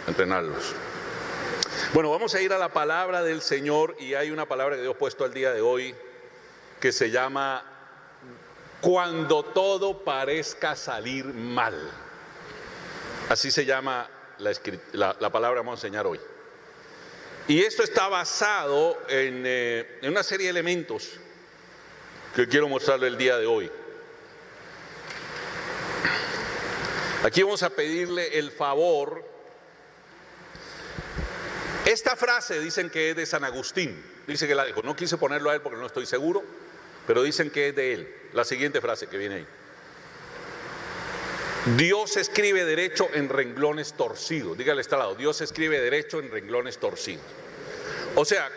entrenarlos. Bueno, vamos a ir a la palabra del Señor y hay una palabra que Dios ha puesto al día de hoy que se llama cuando todo parezca salir mal. Así se llama la palabra que vamos a enseñar hoy. Y esto está basado en una serie de elementos que quiero mostrarle el día de hoy. Aquí vamos a pedirle el favor. Esta frase dicen que es de San Agustín. Dice que la dejó. No quise ponerlo a él porque no estoy seguro, pero dicen que es de él. La siguiente frase que viene ahí. Dios escribe derecho en renglones torcidos. Dígale a este lado, Dios escribe derecho en renglones torcidos. O sea,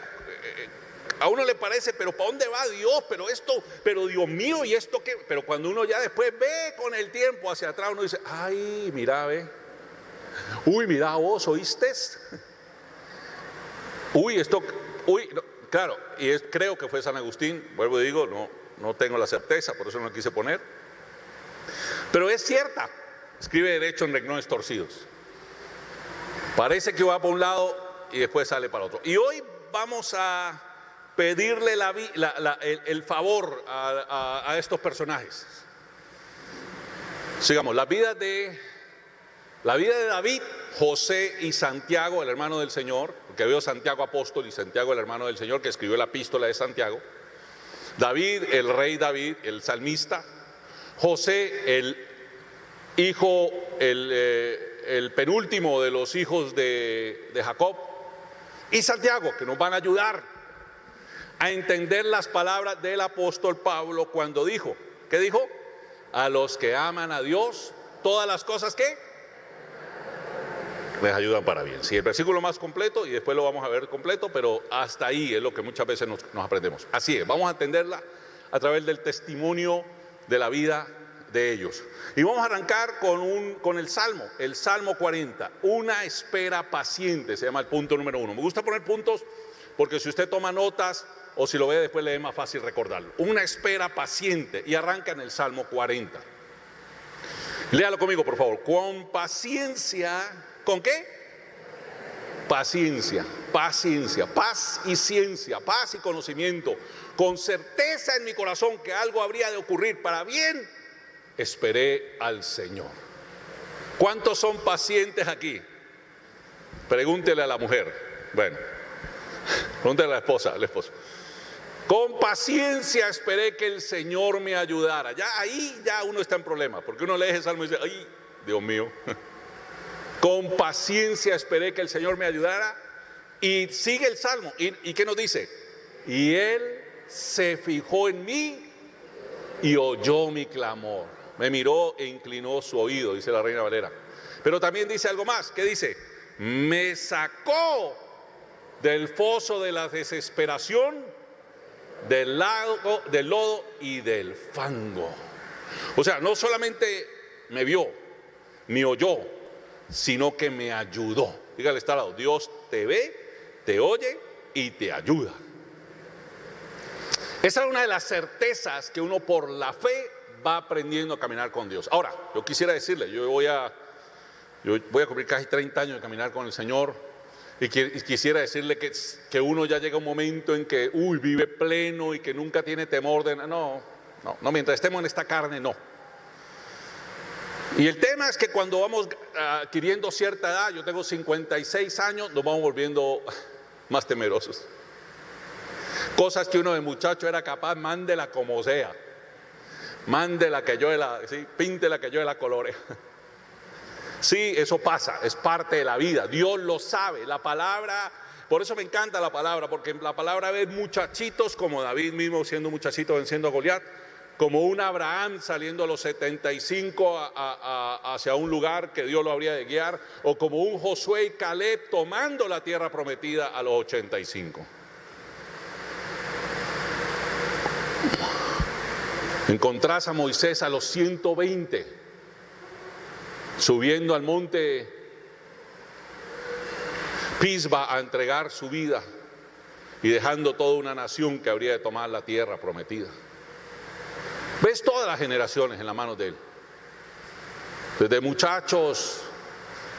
a uno le parece, pero ¿para dónde va Dios? Pero esto, pero Dios mío, ¿y esto qué? Pero cuando uno ya después ve con el tiempo hacia atrás, uno dice, ay, mira, ve. Uy, mira vos, ¿oíste? Uy, esto, uy, no, claro, y creo que fue San Agustín, vuelvo y digo, no tengo la certeza, por eso no la quise poner. Pero es cierta, escribe derecho en renglones torcidos. Parece que va para un lado y después sale para otro. Y hoy vamos a pedirle el favor a estos personajes. Sigamos, la vida de David, José y Santiago, el hermano del Señor, porque veo Santiago apóstol y Santiago el hermano del Señor que escribió la epístola de Santiago. David, el rey David, el salmista. José, el hijo, el penúltimo de los hijos de Jacob. Y Santiago, que nos van a ayudar a entender las palabras del apóstol Pablo cuando dijo, ¿qué dijo? A los que aman a Dios, todas las cosas que les ayudan para bien. Sí, el versículo más completo y después lo vamos a ver completo, pero hasta ahí es lo que muchas veces nos aprendemos. Así es, vamos a entenderla a través del testimonio de la vida de ellos. Y vamos a arrancar con el Salmo 40, una espera paciente, se llama el punto número 1. Me gusta poner puntos porque si usted toma notas o si lo ve después le es más fácil recordarlo. Una espera paciente y arranca en el Salmo 40. Léalo conmigo, por favor. Con paciencia, ¿con qué? Paciencia, paz y ciencia, paz y conocimiento. Con certeza en mi corazón que algo habría de ocurrir para bien, esperé al Señor. ¿Cuántos son pacientes aquí? Pregúntele a la mujer. Bueno, pregúntele a la esposa, al esposo. Con paciencia esperé que el Señor me ayudara. Ahí uno está en problema, porque uno lee ese salmo y dice, ay, Dios mío. Con paciencia esperé que el Señor me ayudara. Y sigue el salmo. ¿Y qué nos dice? Y Él se fijó en mí y oyó mi clamor. Me miró e inclinó su oído, dice la Reina Valera. Pero también dice algo más. ¿Qué dice? Me sacó del foso de la desesperación, del lodo y del fango. O sea, no solamente me vio, me oyó, sino que me ayudó. Dígale, está al lado, Dios te ve, te oye y te ayuda. Esa es una de las certezas que uno por la fe va aprendiendo a caminar con Dios. Ahora, yo quisiera decirle, yo voy a cumplir casi 30 años de caminar con el Señor y quisiera decirle que uno ya llega a un momento en que vive pleno y que nunca tiene temor de no, mientras estemos en esta carne, no. Y el tema es que cuando vamos adquiriendo cierta edad, yo tengo 56 años, nos vamos volviendo más temerosos. Cosas que uno de muchacho era capaz, mándela como sea. Mándela que yo píntela que yo la colore. Sí, eso pasa, es parte de la vida. Dios lo sabe, la palabra, por eso me encanta la palabra, porque la palabra ve muchachitos como David mismo siendo muchachito venciendo a Goliat, como un Abraham saliendo a los 75 hacia un lugar que Dios lo habría de guiar, o como un Josué y Caleb tomando la tierra prometida a los 85. Encontrás a Moisés a los 120, subiendo al monte Pisba a entregar su vida y dejando toda una nación que habría de tomar la tierra prometida. Ves todas las generaciones en las manos de él, desde muchachos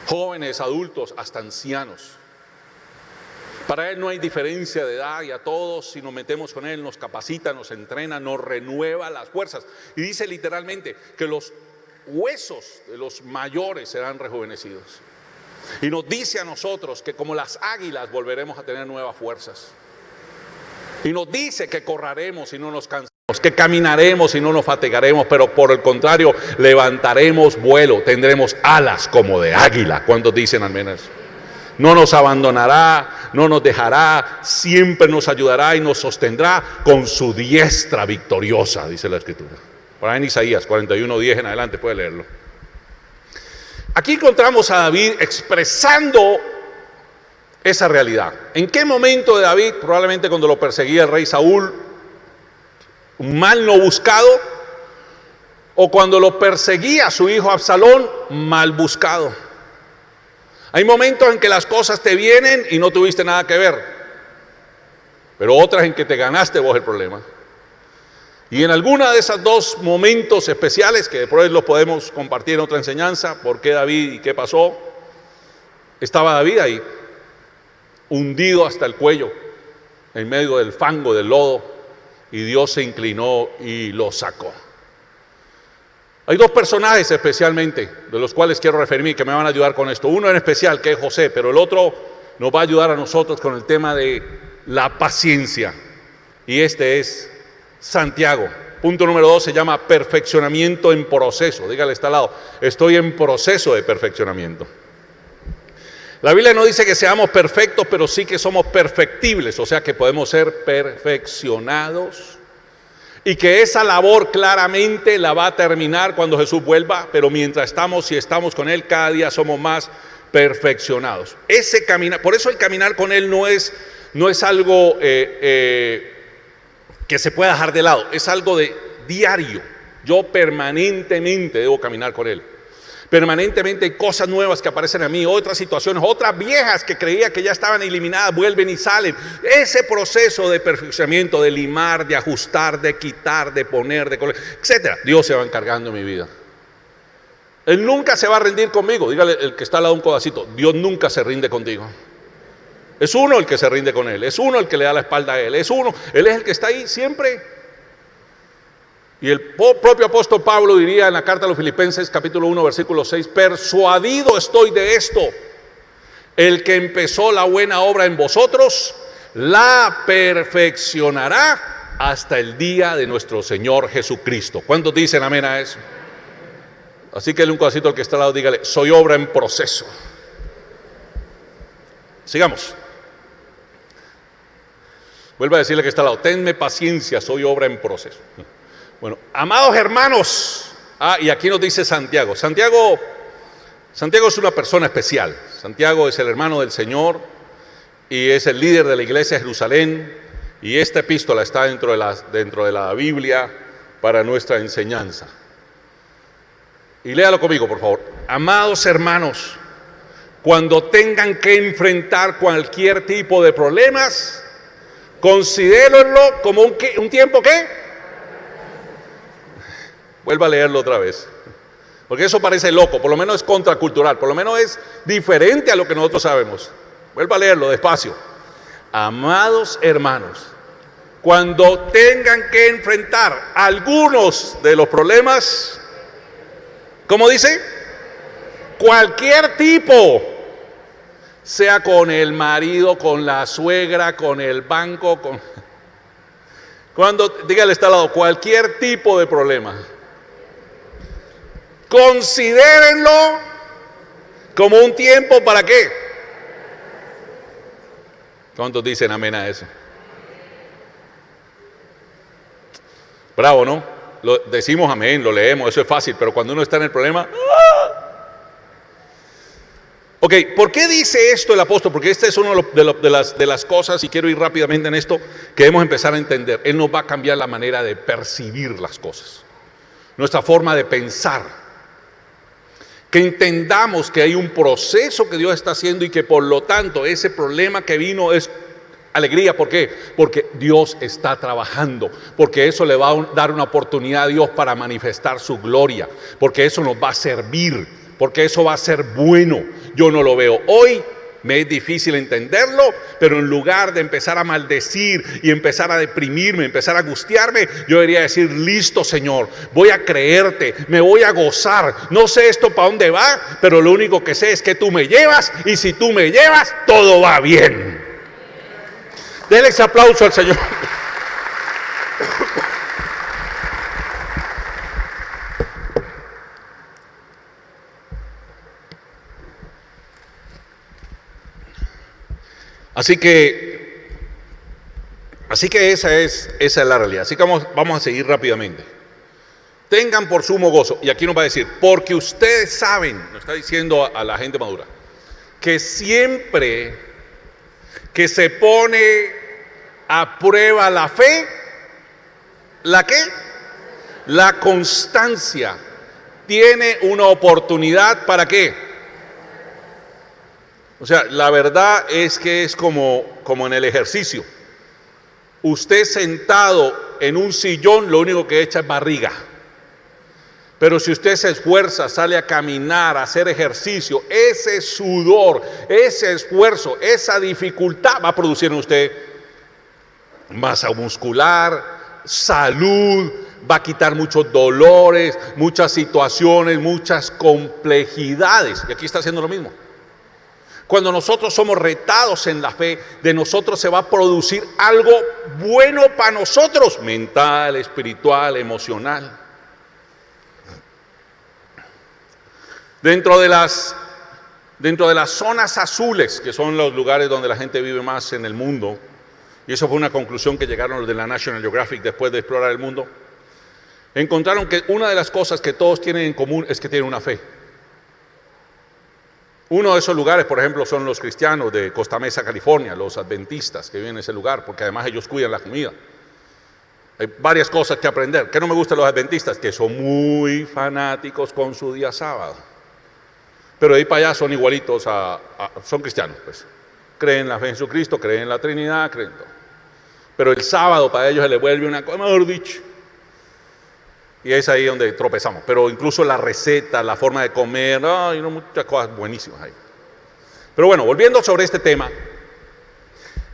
jóvenes, adultos, hasta ancianos. Para Él no hay diferencia de edad, y a todos, si nos metemos con Él, nos capacita, nos entrena, nos renueva las fuerzas. Y dice literalmente que los huesos de los mayores serán rejuvenecidos. Y nos dice a nosotros que como las águilas volveremos a tener nuevas fuerzas. Y nos dice que correremos y no nos cansaremos, que caminaremos y no nos fatigaremos, pero por el contrario, levantaremos vuelo, tendremos alas como de águila. ¿Cuántos dicen amén a eso? No nos abandonará, no nos dejará, siempre nos ayudará y nos sostendrá con su diestra victoriosa, dice la Escritura. Por ahí en Isaías 41:10 en adelante, puede leerlo. Aquí encontramos a David expresando esa realidad. ¿En qué momento de David? Probablemente cuando lo perseguía el rey Saúl, un mal no buscado, o cuando lo perseguía su hijo Absalón, mal buscado. Hay momentos en que las cosas te vienen y no tuviste nada que ver, pero otras en que te ganaste vos el problema. Y en alguna de esos dos momentos especiales, que después los podemos compartir en otra enseñanza, por qué David y qué pasó, estaba David ahí, hundido hasta el cuello, en medio del fango, del lodo, y Dios se inclinó y lo sacó. Hay dos personajes especialmente, de los cuales quiero referirme, que me van a ayudar con esto. Uno en especial, que es José, pero el otro nos va a ayudar a nosotros con el tema de la paciencia. Y este es Santiago. Punto número 2 se llama perfeccionamiento en proceso. Dígale, está al lado, estoy en proceso de perfeccionamiento. La Biblia no dice que seamos perfectos, pero sí que somos perfectibles, o sea que podemos ser perfeccionados. Y que esa labor claramente la va a terminar cuando Jesús vuelva, pero mientras estamos, si estamos con Él, cada día somos más perfeccionados. Ese caminar, por eso el caminar con Él no es algo que se pueda dejar de lado, es algo de diario. Yo permanentemente debo caminar con Él. Permanentemente hay cosas nuevas que aparecen a mí, otras situaciones, otras viejas que creía que ya estaban eliminadas, vuelven y salen. Ese proceso de perfeccionamiento, de limar, de ajustar, de quitar, de poner, de colocar, etcétera, Dios se va encargando de mi vida. Él nunca se va a rendir conmigo. Dígale el que está al lado de un codacito, Dios nunca se rinde contigo. Es uno el que se rinde con Él, es uno el que le da la espalda a Él, es uno, Él es el que está ahí siempre. Y el propio apóstol Pablo diría en la carta a los Filipenses capítulo 1 versículo 6, persuadido estoy de esto, el que empezó la buena obra en vosotros, la perfeccionará hasta el día de nuestro Señor Jesucristo. ¿Cuántos dicen amén a eso? Así que un codacito al que está al lado, dígale, soy obra en proceso. Sigamos. Vuelva a decirle que está al lado, tenme paciencia, soy obra en proceso. Bueno, amados hermanos, y aquí nos dice Santiago. Santiago es una persona especial. Santiago es el hermano del Señor y es el líder de la iglesia de Jerusalén. Y esta epístola está dentro de la Biblia para nuestra enseñanza. Y léalo conmigo, por favor. Amados hermanos, cuando tengan que enfrentar cualquier tipo de problemas, considérenlo como un tiempo ¿qué? Vuelva a leerlo otra vez, porque eso parece loco, por lo menos es contracultural, por lo menos es diferente a lo que nosotros sabemos. Vuelva a leerlo despacio. Amados hermanos, cuando tengan que enfrentar algunos de los problemas, ¿cómo dice? Cualquier tipo, sea con el marido, con la suegra, con el banco, dígale está al lado, cualquier tipo de problema, considérenlo como un tiempo ¿para qué? ¿Cuántos dicen amén a eso? Bravo, ¿no? Decimos amén, lo leemos, eso es fácil, pero cuando uno está en el problema... Ok, ¿por qué dice esto el apóstol? Porque este es uno de las cosas, y quiero ir rápidamente en esto, que debemos empezar a entender. Él nos va a cambiar la manera de percibir las cosas, nuestra forma de pensar. Que entendamos que hay un proceso que Dios está haciendo y que por lo tanto ese problema que vino es alegría. ¿Por qué? Porque Dios está trabajando, porque eso le va a dar una oportunidad a Dios para manifestar su gloria, porque eso nos va a servir, porque eso va a ser bueno. yo no lo veo hoy. Me es difícil entenderlo, pero en lugar de empezar a maldecir y empezar a deprimirme, empezar a angustiarme, yo debería decir, listo, Señor, voy a creerte, me voy a gozar. No sé esto para dónde va, pero lo único que sé es que tú me llevas, y si tú me llevas, todo va bien. Denle ese aplauso al Señor. Así que esa es la realidad. Así que vamos a seguir rápidamente. Tengan por sumo gozo, y aquí nos va a decir, porque ustedes saben, nos está diciendo a la gente madura, que siempre que se pone a prueba la fe, ¿la qué? La constancia tiene una oportunidad, ¿para qué? O sea, la verdad es que es como en el ejercicio. Usted sentado en un sillón, lo único que echa es barriga. Pero si usted se esfuerza, sale a caminar, a hacer ejercicio, ese sudor, ese esfuerzo, esa dificultad va a producir en usted masa muscular, salud, va a quitar muchos dolores, muchas situaciones, muchas complejidades. Y aquí está haciendo lo mismo. Cuando nosotros somos retados en la fe, de nosotros se va a producir algo bueno para nosotros, mental, espiritual, emocional. Dentro de las zonas azules, que son los lugares donde la gente vive más en el mundo, y eso fue una conclusión que llegaron los de la National Geographic después de explorar el mundo, encontraron que una de las cosas que todos tienen en común es que tienen una fe. Uno de esos lugares, por ejemplo, son los cristianos de Costa Mesa, California, los adventistas que viven en ese lugar, porque además ellos cuidan la comida. Hay varias cosas que aprender. ¿Qué no me gusta de los adventistas? Que son muy fanáticos con su día sábado. Pero de ahí para allá son igualitos son cristianos, pues. Creen en la fe en Jesucristo, creen en la Trinidad, creen en todo. Pero el sábado para ellos se les vuelve una cosa, mejor dicho. Y es ahí donde tropezamos. Pero incluso la receta, la forma de comer, muchas cosas buenísimas ahí. Pero bueno, volviendo sobre este tema,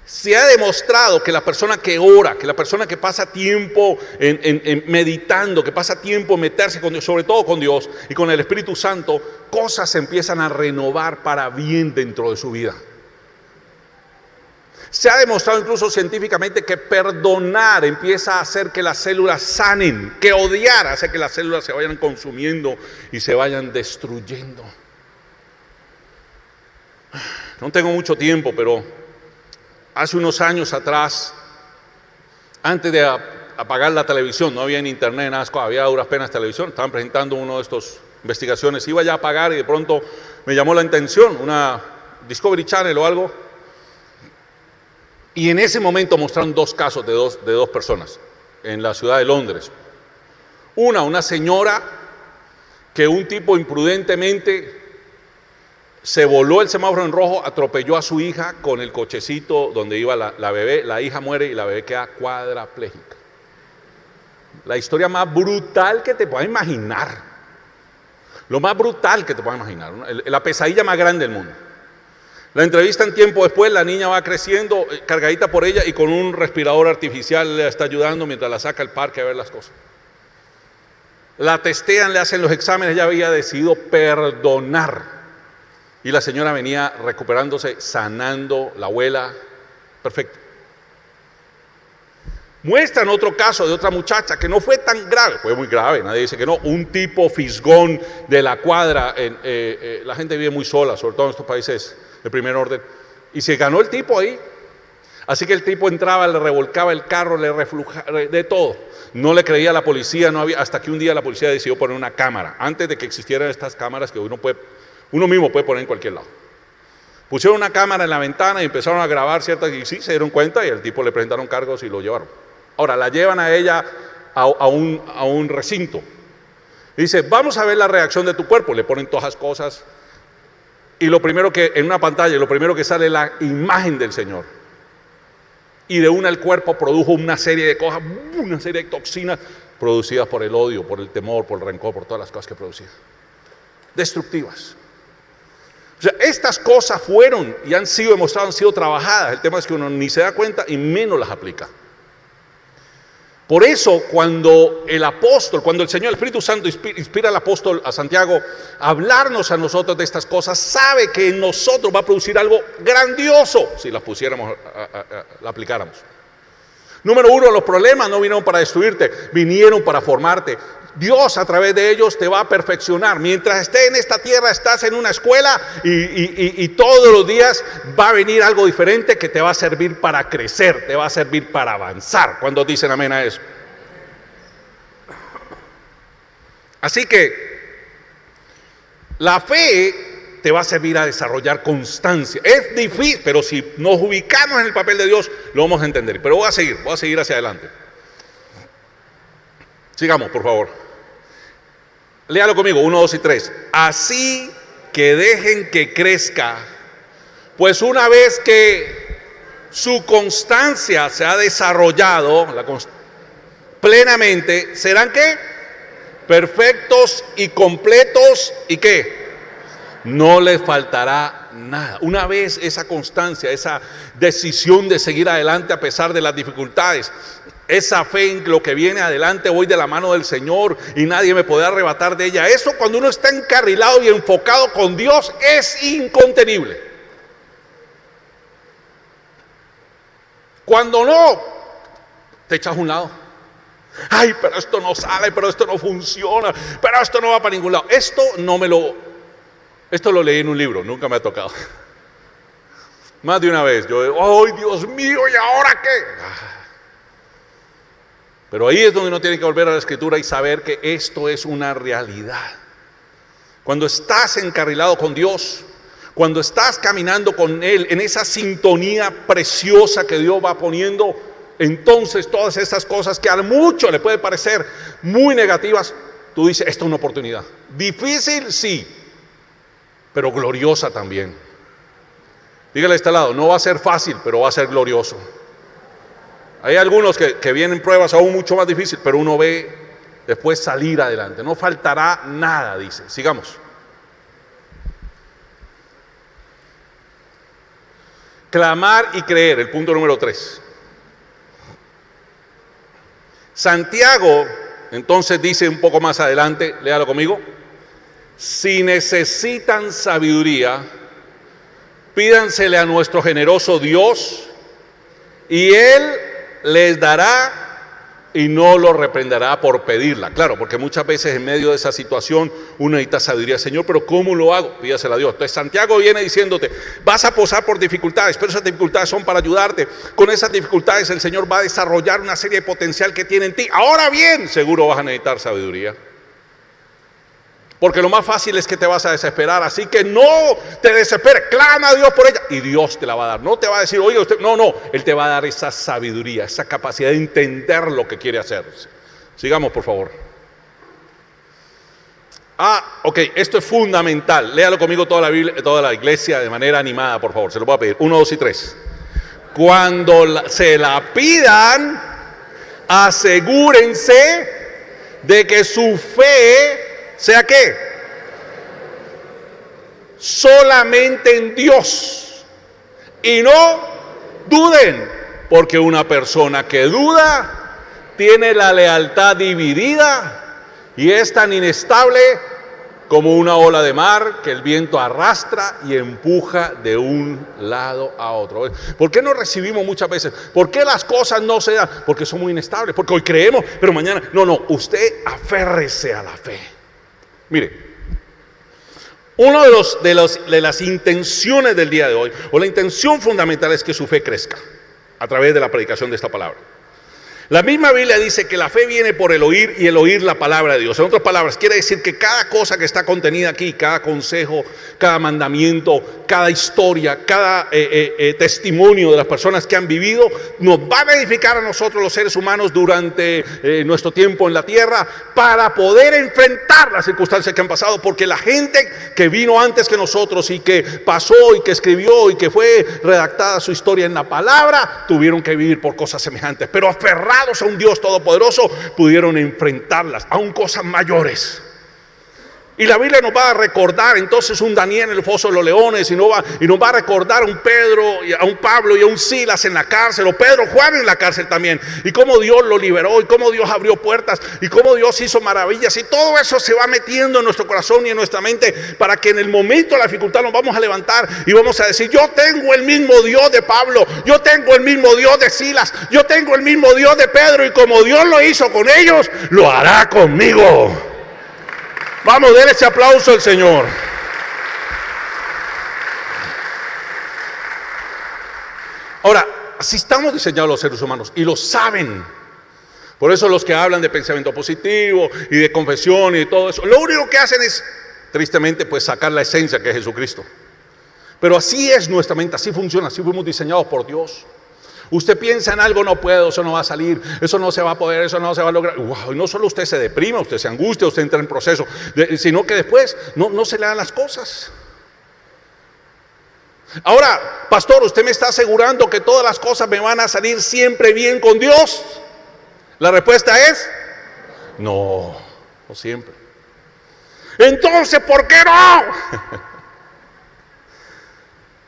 se ha demostrado que la persona que ora, que la persona que pasa tiempo en meditando, que pasa tiempo en meterse con Dios, sobre todo con Dios y con el Espíritu Santo, cosas se empiezan a renovar para bien dentro de su vida. Se ha demostrado incluso científicamente que perdonar empieza a hacer que las células sanen, que odiar hace que las células se vayan consumiendo y se vayan destruyendo. No tengo mucho tiempo, pero hace unos años atrás, antes de apagar la televisión, no había en internet, nada, había a duras penas televisión, estaban presentando una de estas investigaciones, iba ya a apagar y de pronto me llamó la atención, una Discovery Channel o algo. Y en ese momento mostraron dos casos de dos personas en la ciudad de Londres. Una señora que un tipo imprudentemente se voló el semáforo en rojo, atropelló a su hija con el cochecito donde iba la bebé, la hija muere y la bebé queda cuadraplégica. La historia más brutal que te puedas imaginar. Lo más brutal que te puedas imaginar. La pesadilla más grande del mundo. La entrevistan tiempo después, la niña va creciendo, cargadita por ella y con un respirador artificial le está ayudando mientras la saca al parque a ver las cosas. La testean, le hacen los exámenes, ella había decidido perdonar. Y la señora venía recuperándose, sanando, la abuela, perfecto. Muestran otro caso de otra muchacha que no fue tan grave, fue muy grave, nadie dice que no, un tipo fisgón de la cuadra, la gente vive muy sola, sobre todo en estos países de primer orden, y se ganó el tipo ahí, así que el tipo entraba, le revolcaba el carro, le reflujaba, de todo, no le creía a la policía, no había, hasta que un día la policía decidió poner una cámara, antes de que existieran estas cámaras que uno mismo puede poner en cualquier lado. Pusieron una cámara en la ventana y empezaron a grabar ciertas, y sí, se dieron cuenta y al tipo le presentaron cargos y lo llevaron. Ahora, la llevan a ella a un recinto. Y dice, vamos a ver la reacción de tu cuerpo. Le ponen todas las cosas. Y lo primero que, en una pantalla, lo primero que sale es la imagen del Señor. Y de una el cuerpo produjo una serie de cosas, una serie de toxinas producidas por el odio, por el temor, por el rencor, por todas las cosas que producía. Destructivas. O sea, estas cosas fueron y han sido demostradas, han sido trabajadas. El tema es que uno ni se da cuenta y menos las aplica. Por eso cuando el Señor, el Espíritu Santo inspira al apóstol, a Santiago, a hablarnos a nosotros de estas cosas, sabe que en nosotros va a producir algo grandioso si las pusiéramos, la aplicáramos. Número uno, los problemas no vinieron para destruirte, vinieron para formarte. Dios a través de ellos te va a perfeccionar. Mientras estés en esta tierra, estás en una escuela y todos los días va a venir algo diferente que te va a servir para crecer, te va a servir para avanzar. ¿Cuántos dicen amén a eso? Así que la fe te va a servir a desarrollar constancia. Es difícil, pero si nos ubicamos en el papel de Dios, lo vamos a entender. Pero voy a seguir hacia adelante. Sigamos, por favor. Léalo conmigo, 1, 2 y 3. Así que dejen que crezca, pues una vez que su constancia se ha desarrollado plenamente, ¿serán qué? Perfectos y completos, ¿y qué? No les faltará nada. Una vez esa constancia, esa decisión de seguir adelante a pesar de las dificultades, esa fe en lo que viene adelante, voy de la mano del Señor y nadie me podrá arrebatar de ella. Eso, cuando uno está encarrilado y enfocado con Dios, es incontenible. Cuando no, te echas a un lado. Ay, pero esto no sale, pero esto no funciona, pero esto no va para ningún lado. Esto lo leí en un libro, nunca me ha tocado. Más de una vez, ay, Dios mío, ¿y ahora qué? Pero ahí es donde uno tiene que volver a la Escritura y saber que esto es una realidad. Cuando estás encarrilado con Dios, cuando estás caminando con Él en esa sintonía preciosa que Dios va poniendo, entonces todas estas cosas que a mucho le puede parecer muy negativas, tú dices, esta es una oportunidad. Difícil, sí, pero gloriosa también. Dígale a este lado, no va a ser fácil, pero va a ser glorioso. Hay algunos que vienen pruebas aún mucho más difíciles, pero uno ve después salir adelante. No faltará nada, dice. Sigamos. Clamar y creer, el punto número 3. Santiago, entonces dice un poco más adelante, léalo conmigo. Si necesitan sabiduría, pídansele a nuestro generoso Dios y Él les dará y no lo reprenderá por pedirla. Claro, porque muchas veces en medio de esa situación uno necesita sabiduría. Señor, pero ¿cómo lo hago? Pídasela a Dios. Entonces Santiago viene diciéndote, vas a pasar por dificultades, pero esas dificultades son para ayudarte. Con esas dificultades el Señor va a desarrollar una serie de potencial que tiene en ti. Ahora bien, seguro vas a necesitar sabiduría. Porque lo más fácil es que te vas a desesperar, así que no te desesperes, clama a Dios por ella y Dios te la va a dar. No te va a decir, oye, usted, no, Él te va a dar esa sabiduría, esa capacidad de entender lo que quiere hacer. Sigamos, por favor. Ok, esto es fundamental. Léalo conmigo toda la Biblia, toda la iglesia de manera animada, por favor. Se lo voy a pedir. 1, 2 y 3. Cuando se la pidan, asegúrense de que su fe sea ¿qué? Solamente en Dios. Y no duden, porque una persona que duda tiene la lealtad dividida y es tan inestable como una ola de mar que el viento arrastra y empuja de un lado a otro. ¿Por qué no recibimos muchas veces? ¿Por qué las cosas no se dan? Porque son muy inestables, porque hoy creemos, pero mañana no, usted aférrese a la fe. Mire, una de las intenciones del día de hoy, o la intención fundamental, es que su fe crezca a través de la predicación de esta palabra. La misma Biblia dice que la fe viene por el oír y el oír la palabra de Dios. En otras palabras, quiere decir que cada cosa que está contenida aquí, cada consejo, cada mandamiento, cada historia, cada testimonio de las personas que han vivido, nos van a edificar a nosotros los seres humanos durante nuestro tiempo en la tierra para poder enfrentar las circunstancias que han pasado, porque la gente que vino antes que nosotros y que pasó y que escribió y que fue redactada su historia en la palabra, tuvieron que vivir por cosas semejantes, pero aferrados a un Dios todopoderoso, pudieron enfrentarlas, aún cosas mayores. Y la Biblia nos va a recordar entonces un Daniel en el foso de los leones, y nos va a recordar a un Pedro, a un Pablo y a un Silas en la cárcel, o Pedro, Juan en la cárcel también, y cómo Dios lo liberó, y cómo Dios abrió puertas, y cómo Dios hizo maravillas, y todo eso se va metiendo en nuestro corazón y en nuestra mente, para que en el momento de la dificultad nos vamos a levantar y vamos a decir: yo tengo el mismo Dios de Pablo, yo tengo el mismo Dios de Silas, yo tengo el mismo Dios de Pedro, y como Dios lo hizo con ellos, lo hará conmigo. Vamos, denle ese aplauso al Señor. Ahora, así estamos diseñados los seres humanos y lo saben. Por eso los que hablan de pensamiento positivo y de confesión y de todo eso, lo único que hacen es, tristemente, pues sacar la esencia que es Jesucristo. Pero así es nuestra mente, así funciona, así fuimos diseñados por Dios. Usted piensa en algo: no puedo, eso no va a salir, eso no se va a poder, eso no se va a lograr. Wow, y no solo usted se deprima, usted se angustia, usted entra en proceso, sino que después no se le dan las cosas. Ahora, pastor, ¿usted me está asegurando que todas las cosas me van a salir siempre bien con Dios? La respuesta es: no siempre. Entonces, ¿por qué no?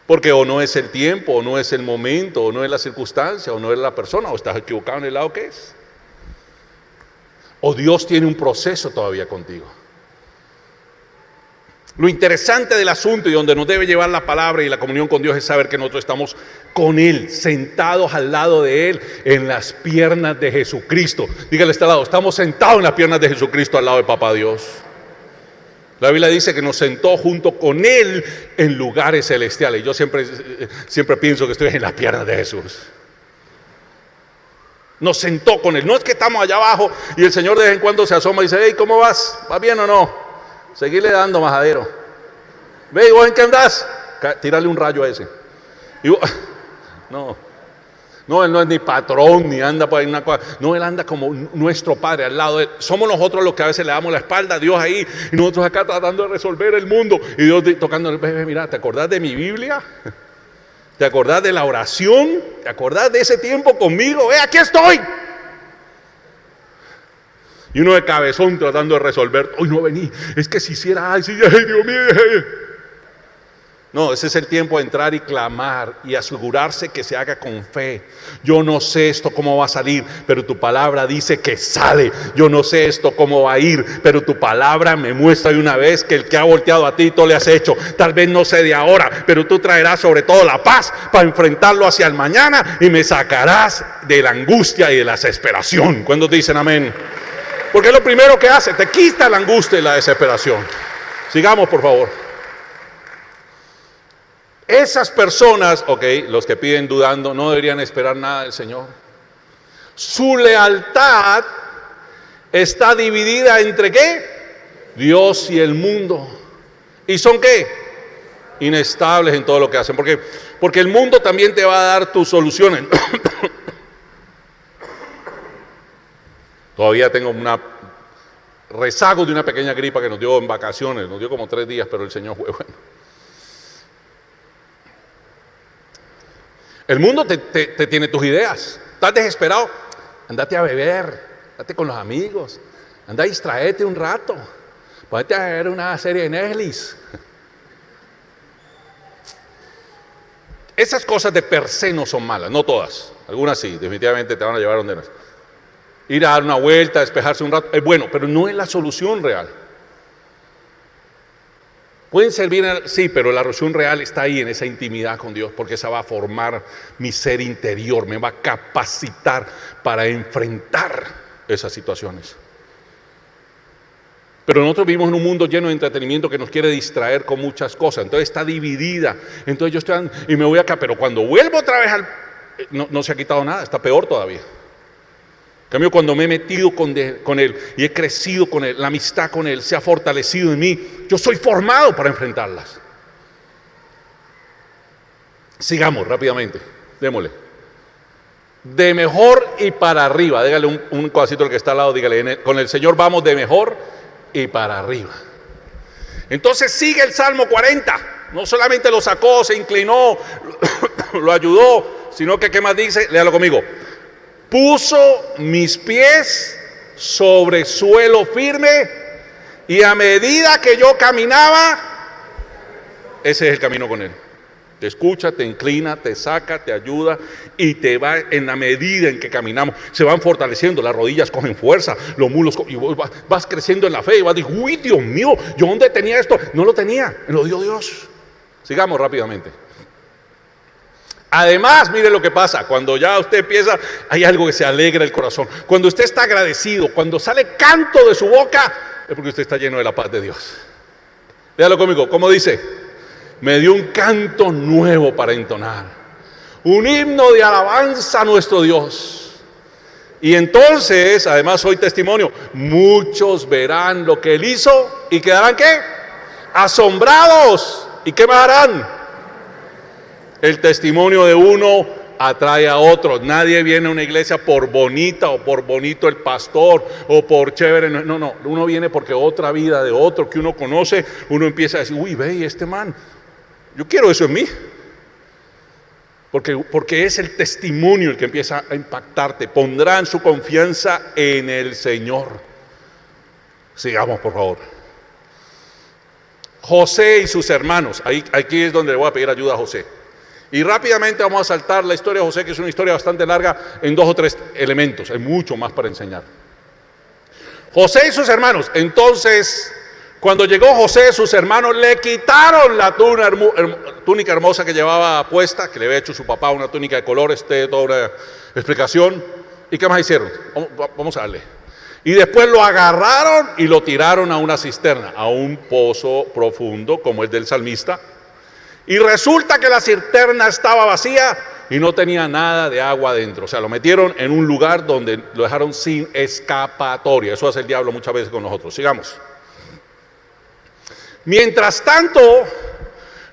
Porque o no es el tiempo, o no es el momento, o no es la circunstancia, o no es la persona, o estás equivocado en el lado que es. O Dios tiene un proceso todavía contigo. Lo interesante del asunto y donde nos debe llevar la palabra y la comunión con Dios es saber que nosotros estamos con Él, sentados al lado de Él, en las piernas de Jesucristo. Dígale a este lado: estamos sentados en las piernas de Jesucristo al lado de Papá Dios. La Biblia dice que nos sentó junto con Él en lugares celestiales. Yo siempre pienso que estoy en las piernas de Jesús. Nos sentó con Él. No es que estamos allá abajo y el Señor de vez en cuando se asoma y dice: hey, ¿cómo vas? ¿Vas bien o no? Seguirle dando majadero. Ve, ¿y vos en qué andás? Tírale un rayo a ese. Y vos, no, Él no es ni patrón, ni anda por ahí una cosa. No, Él anda como nuestro Padre al lado de Él. Somos nosotros los que a veces le damos la espalda a Dios ahí, y nosotros acá tratando de resolver el mundo. Y Dios tocando: mira, ¿te acordás de mi Biblia? ¿Te acordás de la oración? ¿Te acordás de ese tiempo conmigo? Aquí estoy. Y uno de cabezón tratando de resolver: hoy no vení, es que si hiciera, ay, Dios mío. No, ese es el tiempo de entrar y clamar y asegurarse que se haga con fe. Yo no sé esto cómo va a salir, pero tu palabra dice que sale. Yo no sé esto cómo va a ir, pero tu palabra me muestra de una vez que el que ha volteado a ti, tú le has hecho. Tal vez no sé de ahora, pero tú traerás sobre todo la paz para enfrentarlo hacia el mañana, y me sacarás de la angustia y de la desesperación. ¿Cuántos dicen amén? Porque es lo primero que hace, te quita la angustia y la desesperación. Sigamos, por favor. Esas personas, los que piden dudando, no deberían esperar nada del Señor. Su lealtad está dividida entre ¿qué? Dios y el mundo. ¿Y son qué? Inestables en todo lo que hacen. Porque el mundo también te va a dar tus soluciones. Todavía tengo una rezago de una pequeña gripa que nos dio en vacaciones. Nos dio como 3 días, pero el Señor fue bueno. El mundo te tiene tus ideas. ¿Estás desesperado? Andate a beber, andate con los amigos, anda a distraerte un rato, ponete a ver una serie de Netflix. Esas cosas de per se no son malas, no todas. Algunas sí, definitivamente te van a llevar donde no es. Ir a dar una vuelta, despejarse un rato, es bueno, pero no es la solución real. Pueden servir, sí, pero la solución real está ahí en esa intimidad con Dios, porque esa va a formar mi ser interior, me va a capacitar para enfrentar esas situaciones. Pero nosotros vivimos en un mundo lleno de entretenimiento que nos quiere distraer con muchas cosas, entonces está dividida. Entonces yo estoy y me voy acá, pero cuando vuelvo otra vez no se ha quitado nada, está peor todavía. En cambio, cuando me he metido con Él y he crecido con Él, la amistad con Él se ha fortalecido en mí, yo soy formado para enfrentarlas. Sigamos rápidamente, démosle. De mejor y para arriba, dígale un cosito al que está al lado, dígale: con el Señor vamos de mejor y para arriba. Entonces sigue el Salmo 40, no solamente lo sacó, se inclinó, lo ayudó, sino que ¿qué más dice? Léalo conmigo. Puso mis pies sobre suelo firme Y a medida que yo caminaba, ese es el camino con Él. Te escucha, te inclina, te saca, te ayuda y te va, en la medida en que caminamos, se van fortaleciendo, las rodillas cogen fuerza, los mulos, y vas creciendo en la fe y vas diciendo, uy, Dios mío, ¿yo dónde tenía esto? No lo tenía, me lo dio Dios. Sigamos rápidamente. Además, mire lo que pasa, cuando ya usted empieza, hay algo que se alegra el corazón. Cuando usted está agradecido, cuando sale canto de su boca, es porque usted está lleno de la paz de Dios. Léalo conmigo, ¿cómo dice? Me dio un canto nuevo para entonar, un himno de alabanza a nuestro Dios. Y entonces, además soy testimonio, muchos verán lo que Él hizo y quedarán ¿qué? Asombrados. ¿Y qué más harán? El testimonio de uno atrae a otros. Nadie viene a una iglesia por bonita o por bonito el pastor o por chévere. No, uno viene porque otra vida de otro que uno conoce, uno empieza a decir, uy, ve, este man, yo quiero eso en mí. Porque es el testimonio el que empieza a impactarte. Pondrán su confianza en el Señor. Sigamos, por favor. José y sus hermanos. Aquí es donde le voy a pedir ayuda a José. Y rápidamente vamos a saltar la historia de José, que es una historia bastante larga, en 2 o 3 elementos. Hay mucho más para enseñar. José y sus hermanos. Entonces, cuando llegó José, sus hermanos le quitaron la túnica hermosa que llevaba puesta, que le había hecho su papá, una túnica de colores, toda una explicación. ¿Y qué más hicieron? Vamos a darle. Y después lo agarraron y lo tiraron a una cisterna, a un pozo profundo, como el del salmista. Y resulta que la cisterna estaba vacía y no tenía nada de agua adentro. O sea, lo metieron en un lugar donde lo dejaron sin escapatoria. Eso hace el diablo muchas veces con nosotros. Sigamos. Mientras tanto,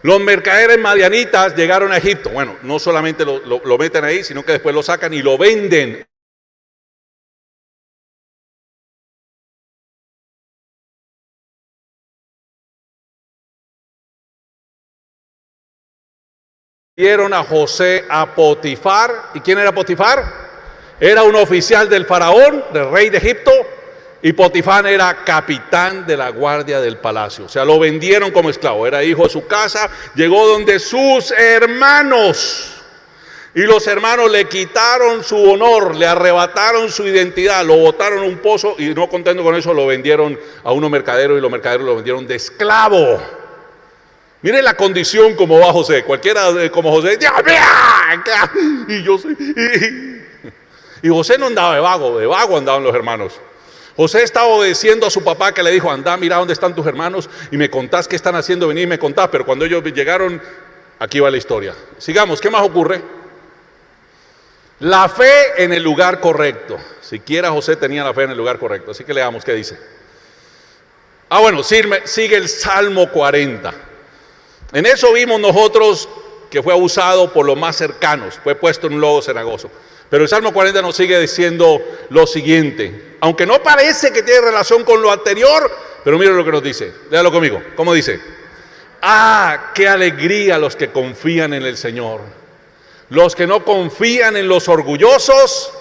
los mercaderes madianitas llegaron a Egipto. Bueno, no solamente lo meten ahí, sino que después lo sacan y lo venden. Dieron a José a Potifar. ¿Y quién era Potifar? Era un oficial del faraón, del rey de Egipto. Y Potifar era capitán de la guardia del palacio. O sea, lo vendieron como esclavo. Era hijo de su casa. Llegó donde sus hermanos. Y los hermanos le quitaron su honor, le arrebataron su identidad, lo botaron en un pozo y no contento con eso lo vendieron a unos mercaderos y los mercaderos lo vendieron de esclavo. Mire la condición como va José. Cualquiera como José, y José no andaba de vago andaban los hermanos. José estaba obedeciendo a su papá que le dijo, anda, mira dónde están tus hermanos y me contás qué están haciendo, vení y me contás. Pero cuando ellos llegaron, aquí va la historia. Sigamos, ¿qué más ocurre? La fe en el lugar correcto. Siquiera José tenía la fe en el lugar correcto. Así que leamos qué dice. Bueno, sigue el Salmo 40. En eso vimos nosotros que fue abusado por los más cercanos, fue puesto en un lobo cenagoso. Pero el Salmo 40 nos sigue diciendo lo siguiente, aunque no parece que tiene relación con lo anterior, pero mire lo que nos dice, léalo conmigo, ¿cómo dice? Qué alegría los que confían en el Señor, los que no confían en los orgullosos,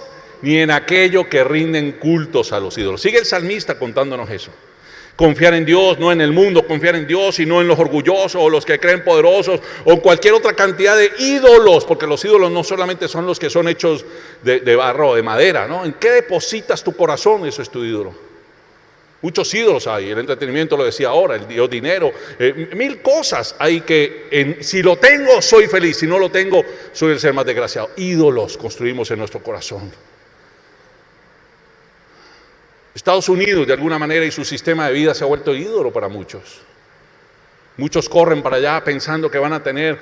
ni en aquello que rinden cultos a los ídolos. Sigue el salmista contándonos eso. Confiar en Dios, no en el mundo, confiar en Dios y no en los orgullosos o los que creen poderosos o en cualquier otra cantidad de ídolos, porque los ídolos no solamente son los que son hechos de barro o de madera, ¿no? ¿En qué depositas tu corazón? Eso es tu ídolo. Muchos ídolos hay, el entretenimiento lo decía ahora, el Dios dinero, mil cosas hay que, si lo tengo soy feliz, si no lo tengo soy el ser más desgraciado. Ídolos construimos en nuestro corazón. Estados Unidos de alguna manera y su sistema de vida se ha vuelto ídolo para muchos. Muchos corren para allá pensando que van a tener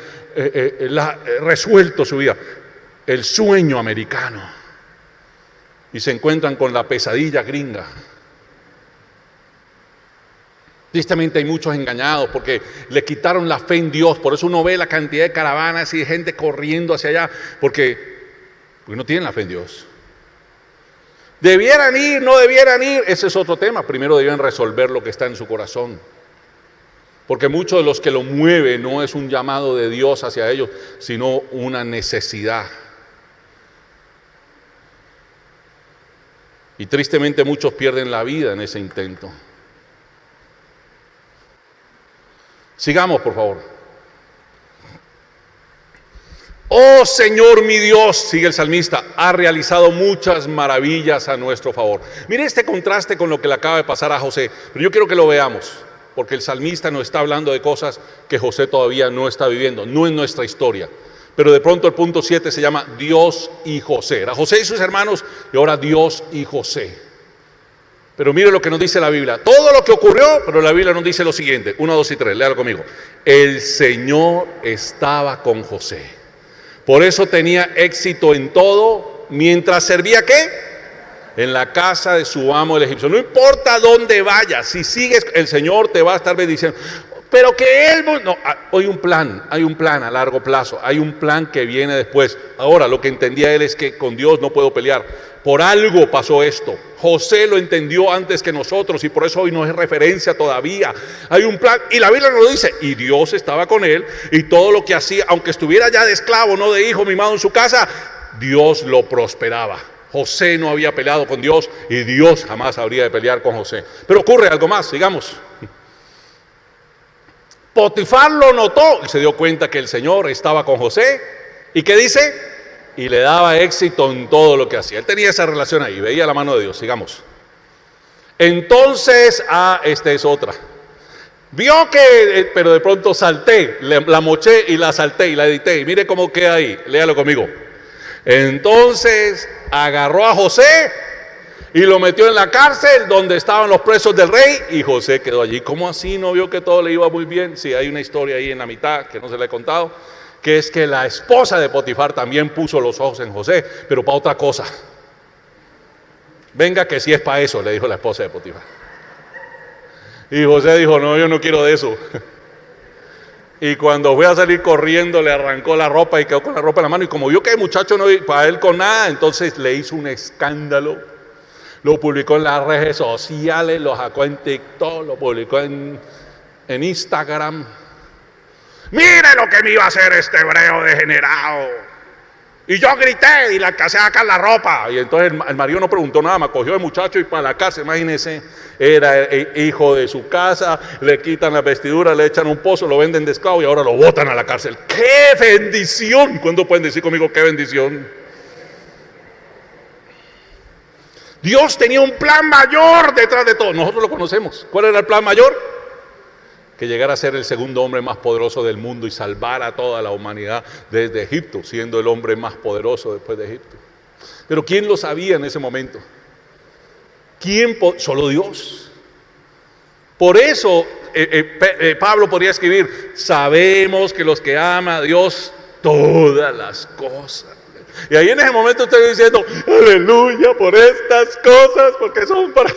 resuelto su vida, el sueño americano, y se encuentran con la pesadilla gringa. Tristemente hay muchos engañados porque le quitaron la fe en Dios, por eso uno ve la cantidad de caravanas y de gente corriendo hacia allá, porque no tienen la fe en Dios. ¿Debieran ir? ¿No debieran ir? Ese es otro tema. Primero deben resolver lo que está en su corazón. Porque muchos de los que lo mueven no es un llamado de Dios hacia ellos, sino una necesidad. Y tristemente muchos pierden la vida en ese intento. Sigamos, por favor. Oh Señor mi Dios, sigue el salmista, ha realizado muchas maravillas a nuestro favor. Mire este contraste con lo que le acaba de pasar a José, pero yo quiero que lo veamos, porque el salmista nos está hablando de cosas que José todavía no está viviendo, no en nuestra historia. Pero de pronto el punto 7 se llama Dios y José. Era José y sus hermanos y ahora Dios y José. Pero mire lo que nos dice la Biblia. Todo lo que ocurrió, pero la Biblia nos dice lo siguiente. 1, 2 y 3, léalo conmigo. El Señor estaba con José. Por eso tenía éxito en todo, mientras servía ¿qué? En la casa de su amo el egipcio. No importa dónde vayas, si sigues, el Señor te va a estar bendiciendo. Pero que Él, no, hay un plan a largo plazo, hay un plan que viene después. Ahora, lo que entendía él es que con Dios no puedo pelear. Por algo pasó esto. José lo entendió antes que nosotros y por eso hoy no es referencia todavía. Hay un plan y la Biblia nos lo dice. Y Dios estaba con él y todo lo que hacía, aunque estuviera ya de esclavo, no de hijo mimado en su casa, Dios lo prosperaba. José no había peleado con Dios y Dios jamás habría de pelear con José. Pero ocurre algo más, sigamos. Potifar lo notó y se dio cuenta que el Señor estaba con José. ¿Y qué dice? Y le daba éxito en todo lo que hacía. Él tenía esa relación ahí, veía la mano de Dios. Sigamos. Entonces, esta es otra. Vio que, pero de pronto salté, la moché y la salté y la edité. Y mire cómo queda ahí, léalo conmigo. Entonces agarró a José y lo metió en la cárcel donde estaban los presos del rey y José quedó allí. ¿Cómo así? ¿No vio que todo le iba muy bien? Sí, hay una historia ahí en la mitad que no se le he contado, que es que la esposa de Potifar también puso los ojos en José, pero para otra cosa. Venga que si es para eso, le dijo la esposa de Potifar. Y José dijo, no, yo no quiero de eso. Y cuando fue a salir corriendo le arrancó la ropa y quedó con la ropa en la mano. Y como vio que el muchacho no iba para él con nada, entonces le hizo un escándalo. Lo publicó en las redes sociales, lo sacó en TikTok, lo publicó en Instagram. Mire lo que me iba a hacer este hebreo degenerado. Y yo grité y le alcancé a sacar la ropa. Y entonces el marido no preguntó nada, me cogió el muchacho y para la cárcel. Imagínense, era el hijo de su casa, le quitan la vestidura, le echan un pozo, lo venden de esclavo y ahora lo botan a la cárcel. ¡Qué bendición! ¿Cuándo pueden decir conmigo qué bendición? Dios tenía un plan mayor detrás de todo. Nosotros lo conocemos. ¿Cuál era el plan mayor? Que llegara a ser el segundo hombre más poderoso del mundo y salvar a toda la humanidad desde Egipto, siendo el hombre más poderoso después de Egipto. Pero ¿quién lo sabía en ese momento? ¿Quién? Solo Dios. Por eso Pablo podría escribir, sabemos que los que aman a Dios, todas las cosas. Y ahí en ese momento estoy diciendo, aleluya por estas cosas, porque son para...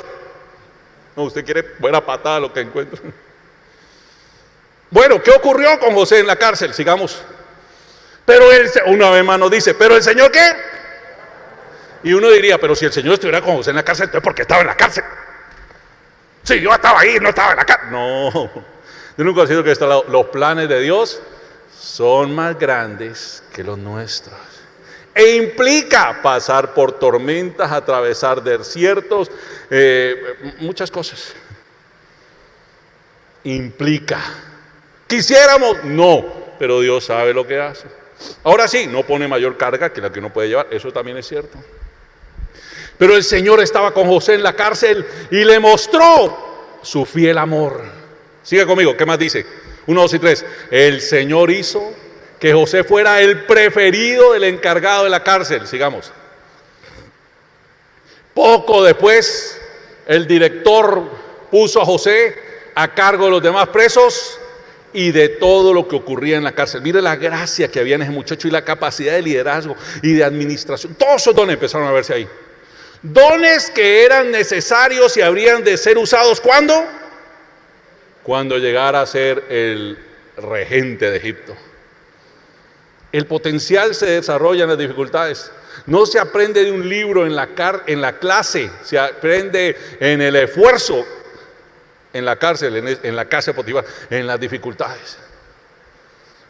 No, usted quiere buena patada lo que encuentra. Bueno, ¿qué ocurrió con José en la cárcel? Sigamos. Pero él, una vez más nos dice, ¿pero el Señor qué? Y uno diría, pero si el Señor estuviera con José en la cárcel, entonces ¿por qué estaba en la cárcel? Si yo estaba ahí, no estaba en la cárcel. No, yo nunca he sido que los planes de Dios son más grandes que los nuestros. E implica pasar por tormentas, atravesar desiertos, muchas cosas. Implica. ¿Quisiéramos? No, pero Dios sabe lo que hace. Ahora sí, no pone mayor carga que la que uno puede llevar, eso también es cierto. Pero el Señor estaba con José en la cárcel y le mostró su fiel amor. Sigue conmigo, ¿qué más dice? 1, 2 y 3. El Señor hizo que José fuera el preferido del encargado de la cárcel. Sigamos. Poco después, el director puso a José a cargo de los demás presos y de todo lo que ocurría en la cárcel. Mire la gracia que había en ese muchacho y la capacidad de liderazgo y de administración. Todos esos dones empezaron a verse ahí. Dones que eran necesarios y habrían de ser usados ¿cuándo? Cuando llegara a ser el regente de Egipto. El potencial se desarrolla en las dificultades. No se aprende de un libro en la clase, se aprende en el esfuerzo, en la cárcel, en la casa de Potifar, en las dificultades.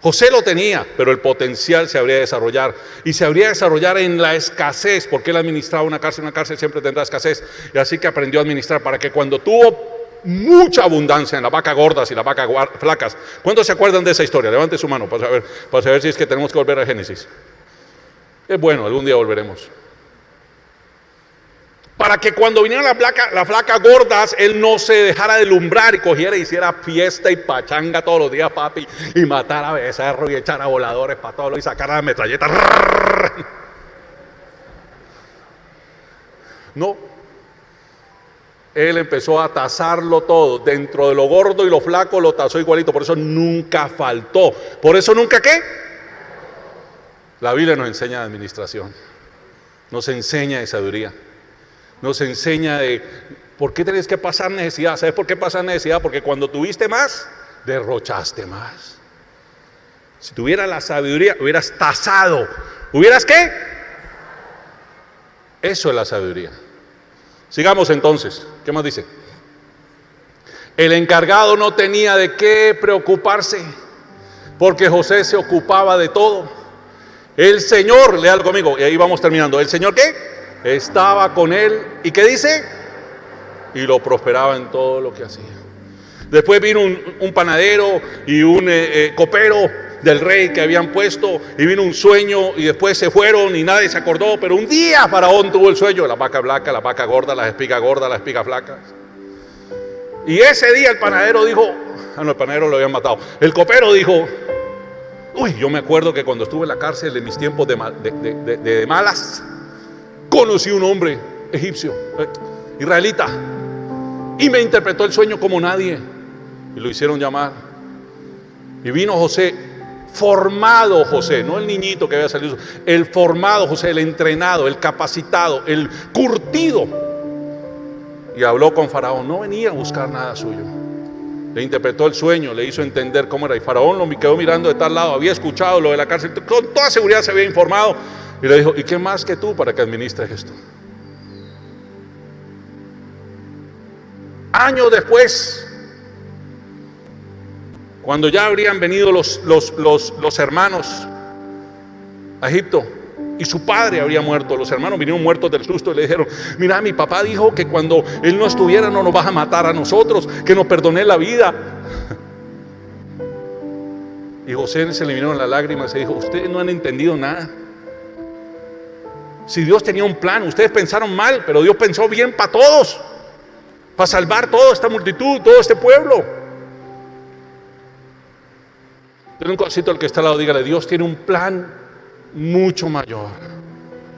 José lo tenía, pero el potencial se habría de desarrollar. Y se habría de desarrollar en la escasez, porque él administraba una cárcel siempre tendrá escasez. Y así que aprendió a administrar para que cuando tuvo mucha abundancia en las vacas gordas y las vacas flacas. ¿Cuántos se acuerdan de esa historia? Levante su mano para saber si es que tenemos que volver a Génesis. Es bueno, algún día volveremos. Para que cuando vinieran las flacas gordas, él no se dejara de lumbrar y cogiera y hiciera fiesta y pachanga todos los días, papi, y matara a becerros y echara voladores para todos y sacara la metralleta. No. Él empezó a tasarlo todo. Dentro de lo gordo y lo flaco lo tasó igualito. Por eso nunca faltó. Por eso nunca, ¿qué? La Biblia nos enseña de administración. Nos enseña de sabiduría. Nos enseña de por qué tenés que pasar necesidad. ¿Sabes por qué pasar necesidad? Porque cuando tuviste más, derrochaste más. Si tuvieras la sabiduría, hubieras tasado. ¿Hubieras qué? Eso es la sabiduría. Sigamos entonces. ¿Qué más dice? El encargado no tenía de qué preocuparse, porque José se ocupaba de todo. El Señor, léalo conmigo, y ahí vamos terminando. ¿El Señor qué? Estaba con él. ¿Y qué dice? Y lo prosperaba en todo lo que hacía. Después vino un panadero y un copero del rey que habían puesto, y vino un sueño, y después se fueron y nadie se acordó. Pero un día Faraón tuvo el sueño: la vaca blanca, la vaca gorda, las espigas gordas, las espigas flacas. Y ese día el panadero dijo, el panadero lo habían matado. El copero dijo: uy, yo me acuerdo que cuando estuve en la cárcel en mis tiempos de malas, conocí un hombre egipcio, israelita, y me interpretó el sueño como nadie, y lo hicieron llamar. Y vino José, formado José, no el niñito que había salido, el formado José, el entrenado, el capacitado, el curtido, y habló con Faraón. No venía a buscar nada suyo. Le interpretó el sueño, le hizo entender cómo era, y Faraón lo quedó mirando de tal lado, había escuchado lo de la cárcel, con toda seguridad se había informado, y le dijo: ¿y qué más que tú para que administres esto? Años después, cuando ya habrían venido los hermanos a Egipto, y su padre habría muerto, los hermanos vinieron muertos del susto y le dijeron: mira, mi papá dijo que cuando él no estuviera no nos vas a matar a nosotros, que nos perdone la vida. Y José se le vinieron las lágrimas y dijo: ustedes no han entendido nada. Si Dios tenía un plan, ustedes pensaron mal, pero Dios pensó bien para todos, para salvar toda esta multitud, todo este pueblo. Denle un cosito al que está al lado, dígale: Dios tiene un plan mucho mayor.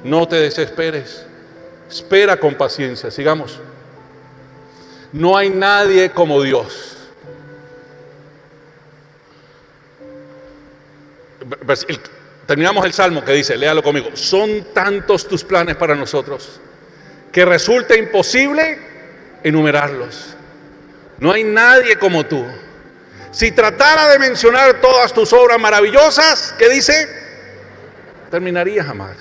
No te desesperes, espera con paciencia. Sigamos. No hay nadie como Dios. Terminamos el salmo que dice, léalo conmigo: son tantos tus planes para nosotros que resulta imposible enumerarlos. No hay nadie como tú. Si tratara de mencionar todas tus obras maravillosas, ¿qué dice? Terminaría jamás.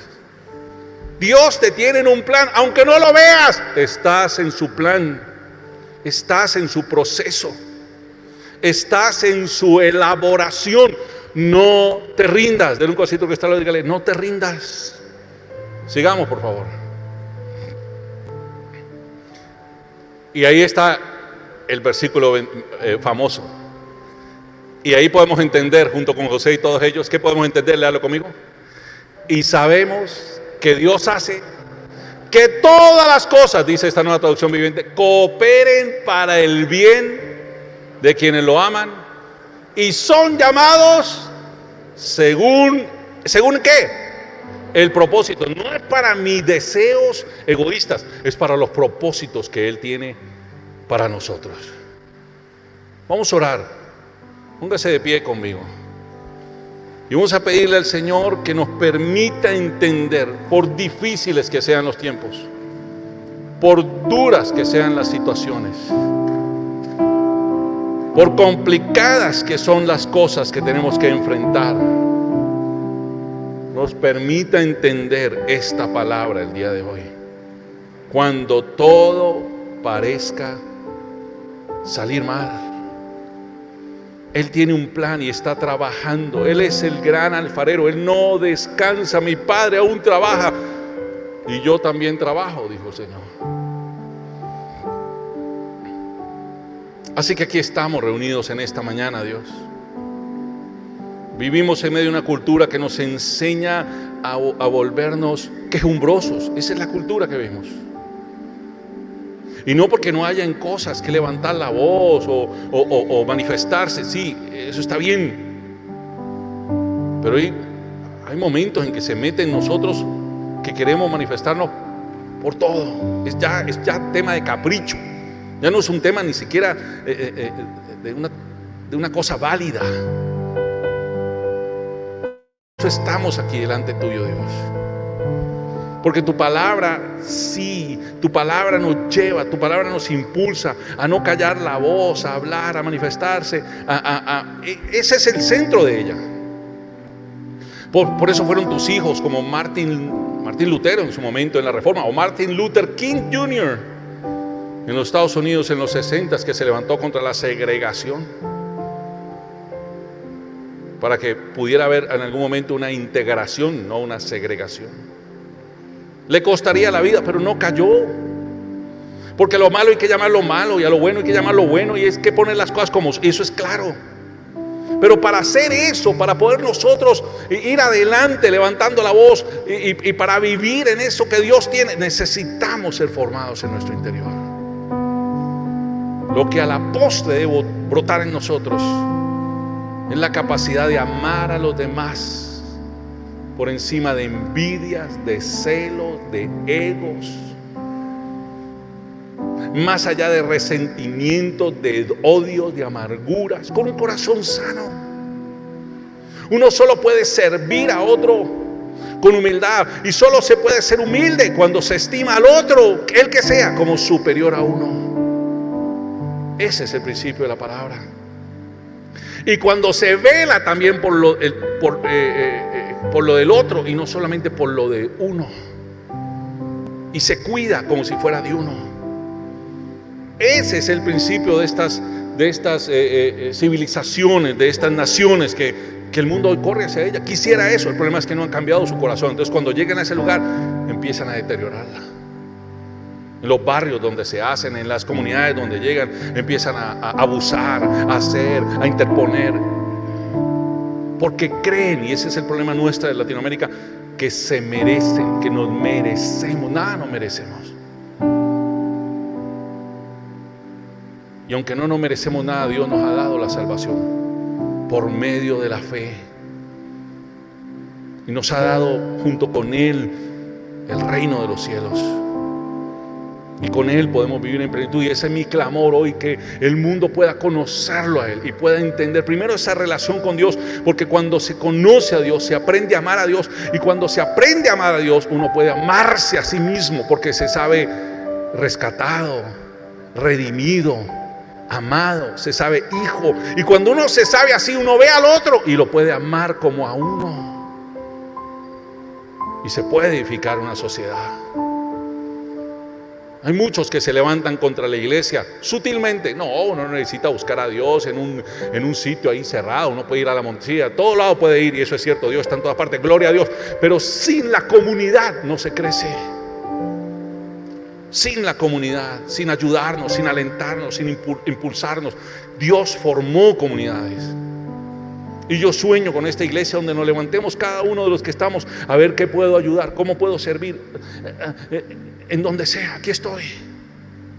Dios te tiene en un plan, aunque no lo veas, estás en su plan, estás en su proceso, estás en su elaboración. No te rindas. Denle un cosito que está al lado, dígale: no te rindas. Sigamos, por favor. Y ahí está el versículo famoso. Y ahí podemos entender, junto con José y todos ellos, ¿qué podemos entender? Léalo conmigo. Y sabemos que Dios hace que todas las cosas, dice esta nueva traducción viviente, cooperen para el bien de quienes lo aman y son llamados según ¿qué? El propósito. No es para mis deseos egoístas, es para los propósitos que Él tiene para nosotros. Vamos a orar. Póngase de pie conmigo. Y vamos a pedirle al Señor que nos permita entender, por difíciles que sean los tiempos, por duras que sean las situaciones, por complicadas que son las cosas que tenemos que enfrentar, nos permita entender esta palabra el día de hoy. Cuando todo parezca salir mal, Él tiene un plan y está trabajando. Él es el gran alfarero, Él no descansa. Mi Padre aún trabaja y yo también trabajo, dijo el Señor. Así que aquí estamos reunidos en esta mañana, Dios. Vivimos en medio de una cultura que nos enseña a volvernos quejumbrosos. Esa es la cultura que vemos. Y no porque no hayan cosas que levantar la voz o manifestarse. Sí, eso está bien. Pero hay momentos en que se mete en nosotros que queremos manifestarnos por todo. Es ya tema de capricho. Ya no es un tema ni siquiera de una cosa válida. Por eso estamos aquí delante tuyo, Dios. Porque tu palabra, sí, tu palabra nos lleva, tu palabra nos impulsa a no callar la voz, a hablar, a manifestarse. Ese es el centro de ella. Por eso fueron tus hijos como Martin Lutero en su momento en la Reforma, o Martin Luther King Jr. en los Estados Unidos en los 60s, que se levantó contra la segregación, para que pudiera haber en algún momento una integración, no una segregación. Le costaría la vida, pero no cayó. Porque lo malo hay que llamarlo malo y a lo bueno hay que llamarlo bueno, y es que poner las cosas como eso es claro. Pero para hacer eso, para poder nosotros ir adelante levantando la voz y para vivir en eso que Dios tiene, necesitamos ser formados en nuestro interior. Lo que a la postre debe brotar en nosotros es la capacidad de amar a los demás por encima de envidias, de celos, de egos, más allá de resentimientos, de odios, de amarguras, con un corazón sano. Uno solo puede servir a otro con humildad, y solo se puede ser humilde cuando se estima al otro, el que sea, como superior a uno. Ese es el principio de la palabra. Y cuando se vela también por lo del otro y no solamente por lo de uno, y se cuida como si fuera de uno. Ese es el principio de estas civilizaciones, de estas naciones que el mundo hoy corre hacia ella. Quisiera eso, el problema es que no han cambiado su corazón. Entonces cuando llegan a ese lugar empiezan a deteriorarla. En los barrios donde se hacen, en las comunidades donde llegan, empiezan a abusar, a hacer, a interponer, porque creen, y ese es el problema nuestro de Latinoamérica, que se merecen, que nos merecemos. Nada nos merecemos. Y aunque no nos merecemos nada, Dios nos ha dado la salvación por medio de la fe, y nos ha dado junto con Él el reino de los cielos. Y con Él podemos vivir en plenitud. Y ese es mi clamor hoy, que el mundo pueda conocerlo a Él y pueda entender primero esa relación con Dios. Porque cuando se conoce a Dios, se aprende a amar a Dios. Y cuando se aprende a amar a Dios, uno puede amarse a sí mismo, porque se sabe rescatado, redimido, amado, se sabe hijo. Y cuando uno se sabe así, uno ve al otro y lo puede amar como a uno. Y se puede edificar una sociedad. Hay muchos que se levantan contra la iglesia sutilmente. No, uno no necesita buscar a Dios en un sitio ahí cerrado. Uno puede ir a la montaña, a todo lado puede ir, y eso es cierto, Dios está en todas partes, gloria a Dios. Pero sin la comunidad no se crece. Sin la comunidad, sin ayudarnos, sin alentarnos, sin impulsarnos. Dios formó comunidades. Y yo sueño con esta iglesia donde nos levantemos cada uno de los que estamos a ver qué puedo ayudar, cómo puedo servir, en donde sea, aquí estoy.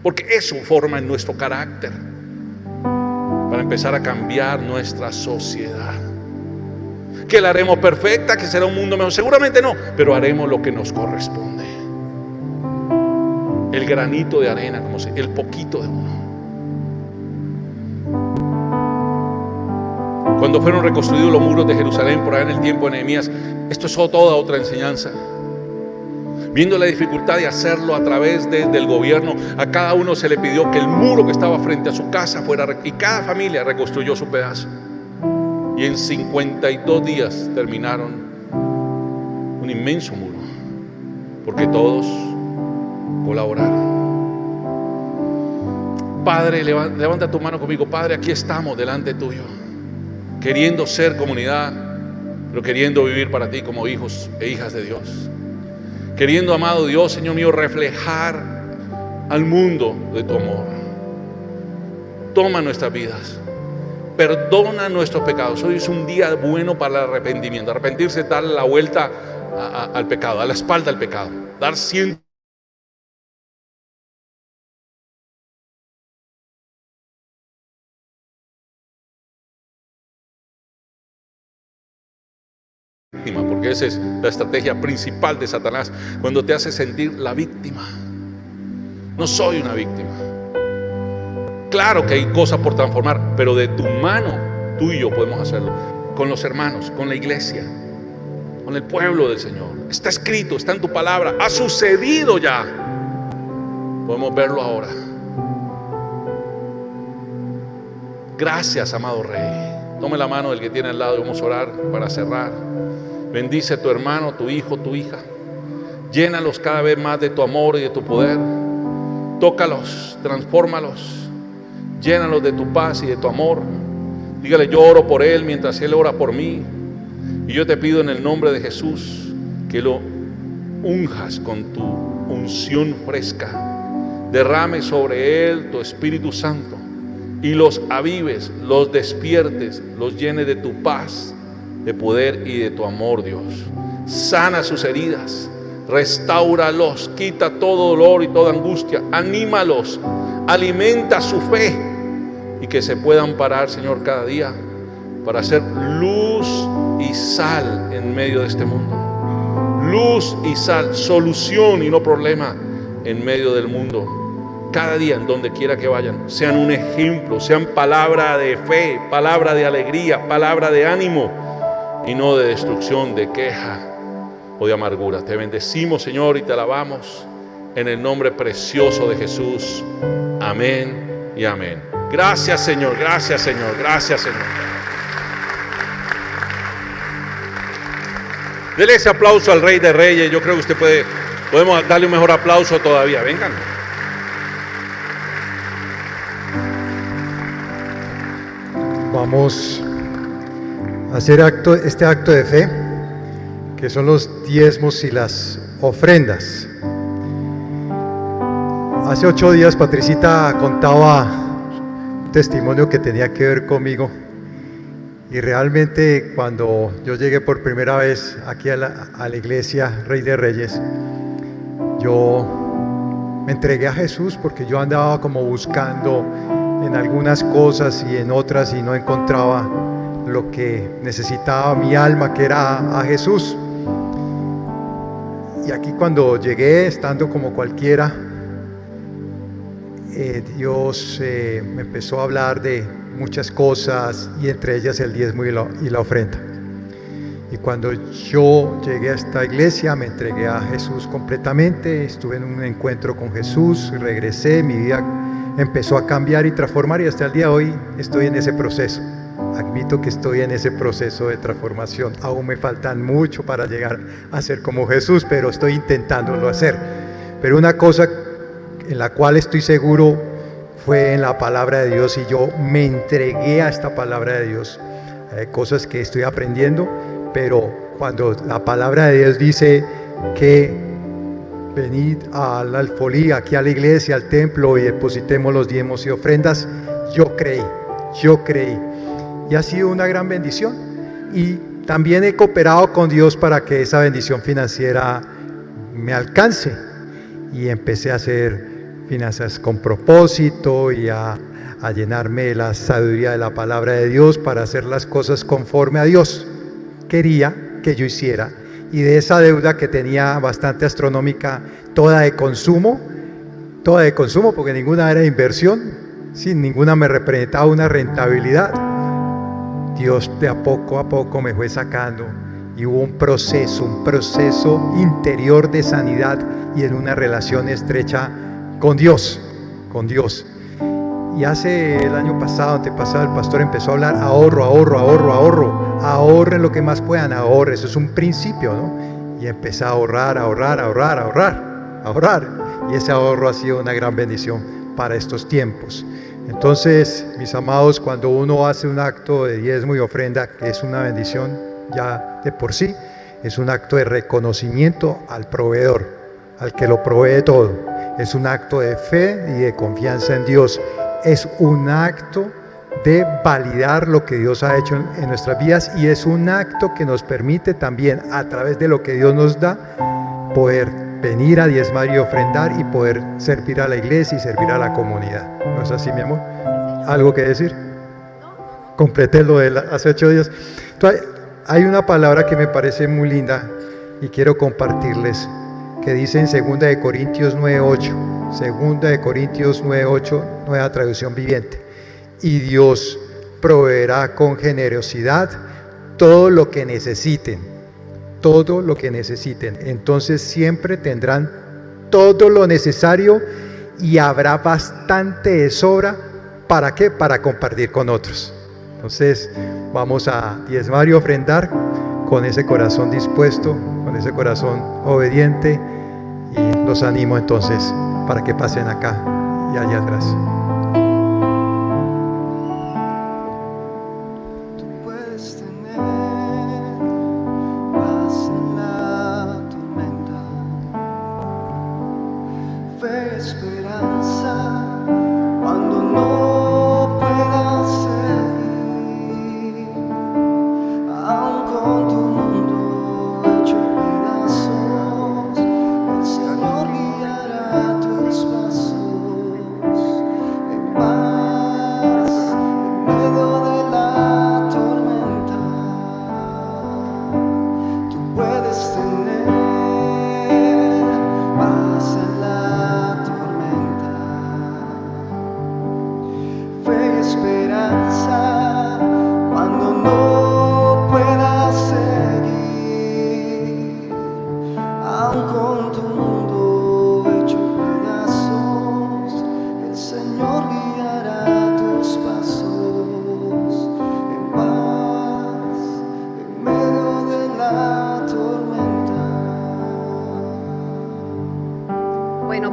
Porque eso forma en nuestro carácter para empezar a cambiar nuestra sociedad. ¿Que la haremos perfecta? ¿Que será un mundo mejor? Seguramente no, pero haremos lo que nos corresponde. El granito de arena, como se, el poquito de uno. Cuando fueron reconstruidos los muros de Jerusalén por allá en el tiempo de Nehemías, esto es toda otra enseñanza. Viendo la dificultad de hacerlo a través del gobierno, a cada uno se le pidió que el muro que estaba frente a su casa fuera, y cada familia reconstruyó su pedazo. Y en 52 días terminaron un inmenso muro, porque todos colaboraron. Padre, levanta tu mano conmigo. Padre, aquí estamos delante tuyo, queriendo ser comunidad, pero queriendo vivir para ti como hijos e hijas de Dios. Queriendo, amado Dios, Señor mío, reflejar al mundo de tu amor. toma nuestras vidas. Perdona nuestros pecados. Hoy es un día bueno para el arrepentimiento. Arrepentirse es darle la vuelta al pecado, a la espalda al pecado. Dar 100. Porque esa es la estrategia principal de Satanás, cuando te hace sentir la víctima. No soy una víctima. Claro que hay cosas por transformar, pero de tu mano, tú y yo podemos hacerlo. Con los hermanos, con la iglesia, con el pueblo del Señor. Está escrito, está en tu palabra, ha sucedido ya. Podemos verlo ahora. Gracias, amado Rey. Tome la mano del que tiene al lado y vamos a orar para cerrar. Bendice a tu hermano, tu hijo, tu hija. Llénalos cada vez más de tu amor y de tu poder. Tócalos, transfórmalos. Llénalos de tu paz y de tu amor. Dígale, yo oro por él mientras él ora por mí. Y yo te pido en el nombre de Jesús que lo unjas con tu unción fresca. Derrame sobre él tu Espíritu Santo y los avives, los despiertes, los llenes de tu paz, de poder y de tu amor, Dios. Sana sus heridas, restáuralos, quita todo dolor y toda angustia, anímalos, alimenta su fe y que se puedan parar, Señor, cada día para ser luz y sal en medio de este mundo. Luz y sal, solución y no problema en medio del mundo. Cada día, en donde quiera que vayan, sean un ejemplo, sean palabra de fe, palabra de alegría, palabra de ánimo y no de destrucción, de queja o de amargura. Te bendecimos, Señor, y te alabamos en el nombre precioso de Jesús. Amén y amén. Gracias, Señor, gracias, Señor, gracias, Señor. Dele ese aplauso al Rey de Reyes. Yo creo que usted podemos darle un mejor aplauso todavía. Vengan. Vamos a hacer este acto de fe, que son los diezmos y las ofrendas. Hace 8 días Patricita contaba un testimonio que tenía que ver conmigo, y realmente cuando yo llegué por primera vez aquí a la iglesia Rey de Reyes, yo me entregué a Jesús porque yo andaba como buscando en algunas cosas y en otras y no encontraba lo que necesitaba mi alma, que era a Jesús. Y aquí cuando llegué, estando como cualquiera, Dios me empezó a hablar de muchas cosas, y entre ellas el diezmo y la ofrenda. Y cuando yo llegué a esta iglesia, me entregué a Jesús completamente, estuve en un encuentro con Jesús, regresé, mi vida empezó a cambiar y transformar, y hasta el día de hoy estoy en ese proceso. Admito que estoy en ese proceso de transformación. Aún me faltan mucho para llegar a ser como Jesús, pero estoy intentándolo hacer. Pero una cosa en la cual estoy seguro fue en la palabra de Dios, y yo me entregué a esta palabra de Dios. Hay cosas que estoy aprendiendo, pero cuando la palabra de Dios dice que venid a la alfolía, aquí a la iglesia, al templo, y depositemos los diezmos y ofrendas, yo creí, y ha sido una gran bendición. Y también he cooperado con Dios para que esa bendición financiera me alcance, y empecé a hacer finanzas con propósito y a llenarme de la sabiduría de la palabra de Dios para hacer las cosas conforme a Dios quería que yo hiciera. Y de esa deuda que tenía bastante astronómica, toda de consumo, porque ninguna era inversión, sin ninguna me representaba una rentabilidad. Dios de a poco me fue sacando, y hubo un proceso interior de sanidad y en una relación estrecha con Dios. Y hace el año pasado, antepasado, el pastor empezó a hablar ahorren lo que más puedan, ahorren, eso es un principio, ¿no? Y empecé a ahorrar, y ese ahorro ha sido una gran bendición para estos tiempos. Entonces, mis amados, cuando uno hace un acto de diezmo y ofrenda, que es una bendición ya de por sí, es un acto de reconocimiento al proveedor, al que lo provee todo. Es un acto de fe y de confianza en Dios, es un acto de validar lo que Dios ha hecho en nuestras vidas, y es un acto que nos permite también, a través de lo que Dios nos da, poder venir a diezmar y ofrendar y poder servir a la iglesia y servir a la comunidad. ¿No es así, mi amor? ¿Algo que decir? Completé lo de hace 8 días. Entonces, hay una palabra que me parece muy linda y quiero compartirles, que dice en 2 de Corintios 9:8, 2 de Corintios 9:8, nueva traducción viviente: y Dios proveerá con generosidad todo lo que necesiten, todo lo que necesiten. Entonces siempre tendrán todo lo necesario y habrá bastante de sobra. ¿Para qué? Para compartir con otros. Entonces vamos a diezmar y ofrendar con ese corazón dispuesto, con ese corazón obediente, y los animo entonces para que pasen acá y allá atrás.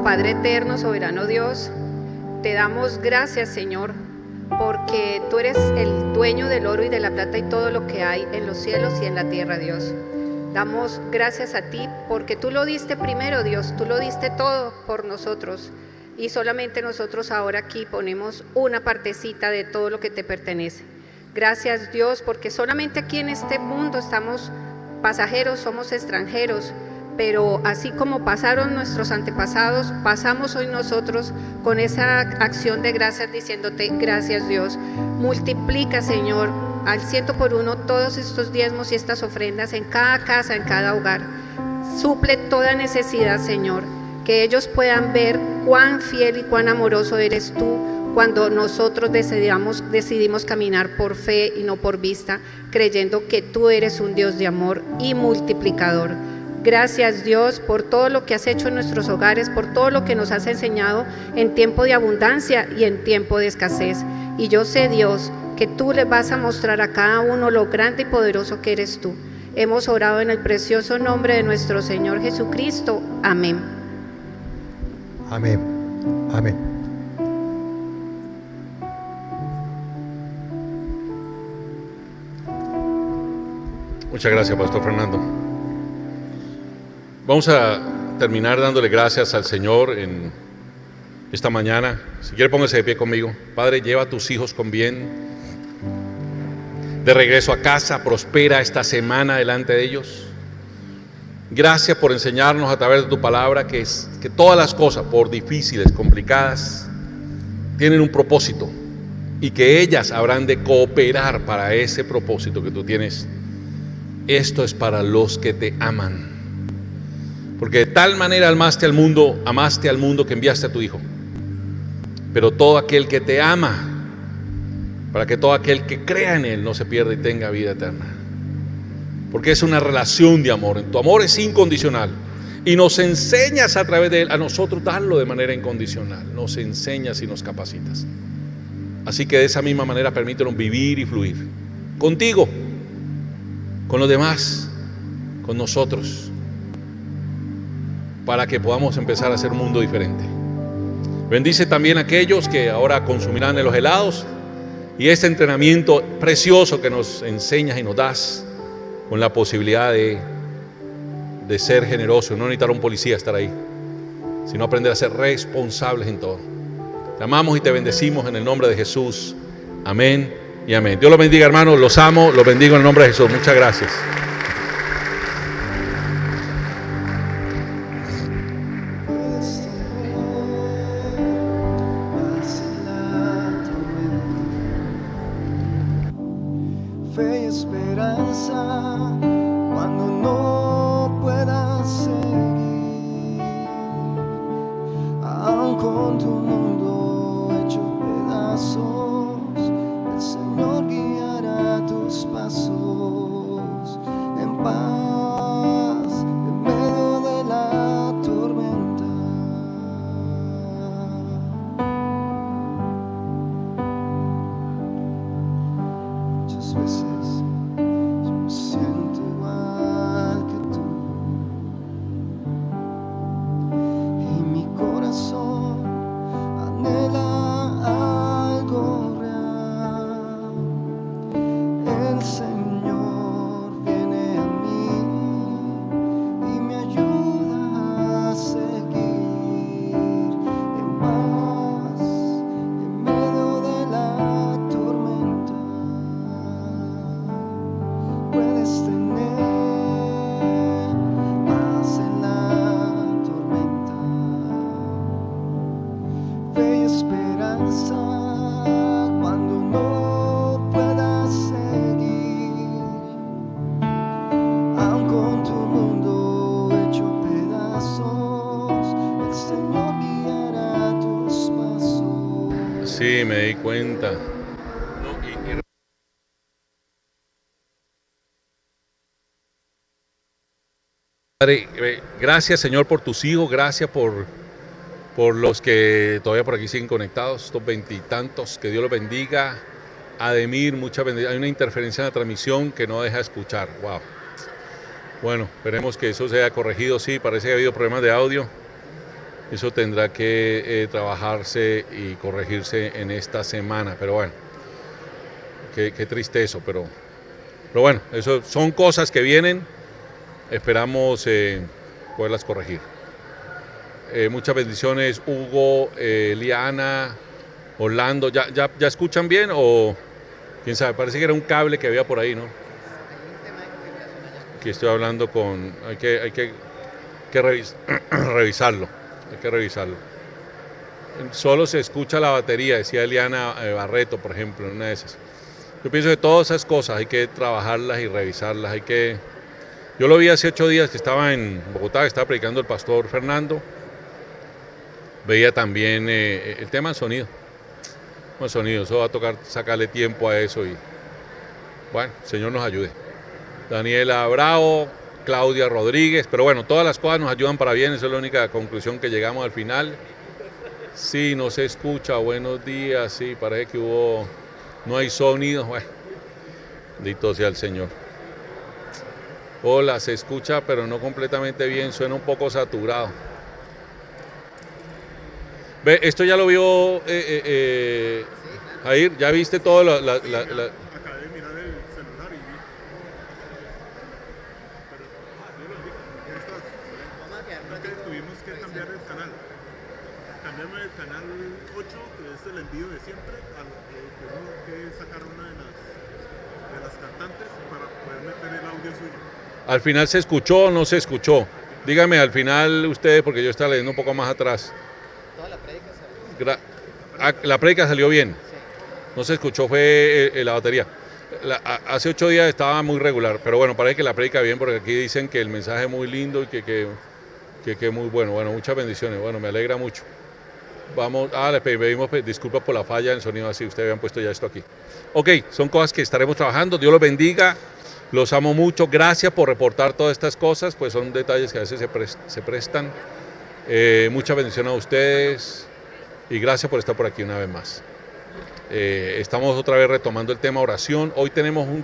Padre eterno, soberano Dios, te damos gracias, Señor, porque tú eres el dueño del oro y de la plata y todo lo que hay en los cielos y en la tierra, Dios. Damos gracias a ti porque tú lo diste primero, Dios, tú lo diste todo por nosotros, y solamente nosotros ahora aquí ponemos una partecita de todo lo que te pertenece. Gracias, Dios, porque solamente aquí en este mundo estamos pasajeros, somos extranjeros, pero así como pasaron nuestros antepasados, pasamos hoy nosotros con esa acción de gracias, diciéndote gracias, Dios. Multiplica, Señor, al 100 por 1 todos estos diezmos y estas ofrendas en cada casa, en cada hogar. Suple toda necesidad, Señor, que ellos puedan ver cuán fiel y cuán amoroso eres tú cuando nosotros decidimos caminar por fe y no por vista, creyendo que tú eres un Dios de amor y multiplicador. Gracias, Dios, por todo lo que has hecho en nuestros hogares, por todo lo que nos has enseñado en tiempo de abundancia y en tiempo de escasez. Y yo sé, Dios, que tú le vas a mostrar a cada uno lo grande y poderoso que eres tú. Hemos orado en el precioso nombre de nuestro Señor Jesucristo. Amén. Amén. Amén. Muchas gracias, Pastor Fernando. Vamos a terminar dándole gracias al Señor en esta mañana. Si quiere, póngase de pie conmigo. Padre, lleva a tus hijos con bien de regreso a casa, prospera esta semana delante de ellos. Gracias por enseñarnos a través de tu palabra que todas las cosas, por difíciles, complicadas, tienen un propósito y que ellas habrán de cooperar para ese propósito que tú tienes. Esto es para los que te aman. Porque de tal manera amaste al mundo que enviaste a tu Hijo. Pero todo aquel que te ama, para que todo aquel que crea en Él no se pierda y tenga vida eterna. Porque es una relación de amor. Tu amor es incondicional. Y nos enseñas a través de Él a nosotros darlo de manera incondicional. Nos enseñas y nos capacitas. Así que de esa misma manera permítenos vivir y fluir. Contigo, con los demás, con nosotros, para que podamos empezar a hacer un mundo diferente. Bendice también a aquellos que ahora consumirán de los helados y este entrenamiento precioso que nos enseñas y nos das con la posibilidad de ser generosos, no necesitar un policía estar ahí, sino aprender a ser responsables en todo. Te amamos y te bendecimos en el nombre de Jesús. Amén y amén. Dios los bendiga, hermanos. Los amo, los bendigo en el nombre de Jesús. Muchas gracias. Fe y esperanza cuando no puedas seguir, aun con tu mundo hecho pedazos, el Señor guiará tus pasos en paz en medio de la tormenta. Muchas veces yo me siento igual que tú y mi corazón anhela algo real. El Señor viene a mí y me ayuda a seguir en paz en medio de la tormenta. Puedes tener paz en la tormenta, fe y esperanza cuando no puedas seguir, aun con tu mundo hecho pedazos, el Señor guiará tus pasos. Sí, me di cuenta. Padre, gracias, Señor, por tus hijos, gracias por los que todavía por aquí siguen conectados, estos veintitantos, que Dios los bendiga. Ademir, mucha bendición. Hay una interferencia en la transmisión que no deja escuchar. Wow. Bueno, esperemos que eso sea corregido. Sí, parece que ha habido problemas de audio. Eso tendrá que trabajarse y corregirse en esta semana. Pero bueno, qué triste eso. Pero bueno, eso son cosas que vienen. Esperamos poderlas corregir. Muchas bendiciones, Hugo, Liana, Orlando. ¿Ya escuchan bien o quién sabe? Parece que era un cable que había por ahí, ¿no? Aquí estoy hablando con... Hay que revisarlo. Hay que revisarlo. Solo se escucha la batería, decía Eliana Barreto, por ejemplo, en una de esas. Yo pienso que todas esas cosas hay que trabajarlas y revisarlas. Yo lo vi hace 8 días que estaba en Bogotá, que estaba predicando el pastor Fernando. Veía también el tema del sonido. El sonido, eso va a tocar sacarle tiempo a eso y bueno, el Señor nos ayude. Daniela Bravo, Claudia Rodríguez, pero bueno, todas las cosas nos ayudan para bien, esa es la única conclusión que llegamos al final. Sí, no se escucha, buenos días, sí, parece que no hay sonido, bueno, bendito sea el Señor. Hola, se escucha pero no completamente bien, suena un poco saturado. Ve, esto ya lo vio Jair, ya viste todo Acabé de mirar el celular y vi. Pero ¿cómo estás? Es que tuvimos que cambiar el canal. Cambiamos el canal 8, que es el envío de siempre, tuvimos que sacar una de las cantantes para poder meter el audio suyo. ¿Al final se escuchó o no se escuchó? Dígame al final ustedes, porque yo estaba leyendo un poco más atrás. Toda la prédica salió. La prédica salió bien. No se escuchó, fue la batería. Hace 8 días estaba muy regular, pero bueno, parece que la prédica bien, porque aquí dicen que el mensaje es muy lindo y que muy bueno. Bueno, muchas bendiciones. Bueno, me alegra mucho. Vamos, les pedimos disculpas por la falla del sonido, así ustedes habían puesto ya esto aquí. Ok, son cosas que estaremos trabajando. Dios los bendiga. Los amo mucho. Gracias por reportar todas estas cosas, pues son detalles que a veces se prestan. Mucha bendición a ustedes y gracias por estar por aquí una vez más. Estamos otra vez retomando el tema oración. Hoy tenemos un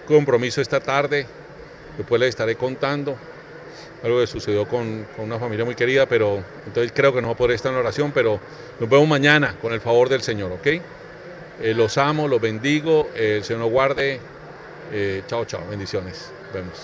compromiso esta tarde, después les estaré contando algo que sucedió con una familia muy querida, pero entonces creo que no podré estar en oración, pero nos vemos mañana con el favor del Señor, ¿ok? Los amo, los bendigo, el Señor nos guarde. Chao, bendiciones. Vemos.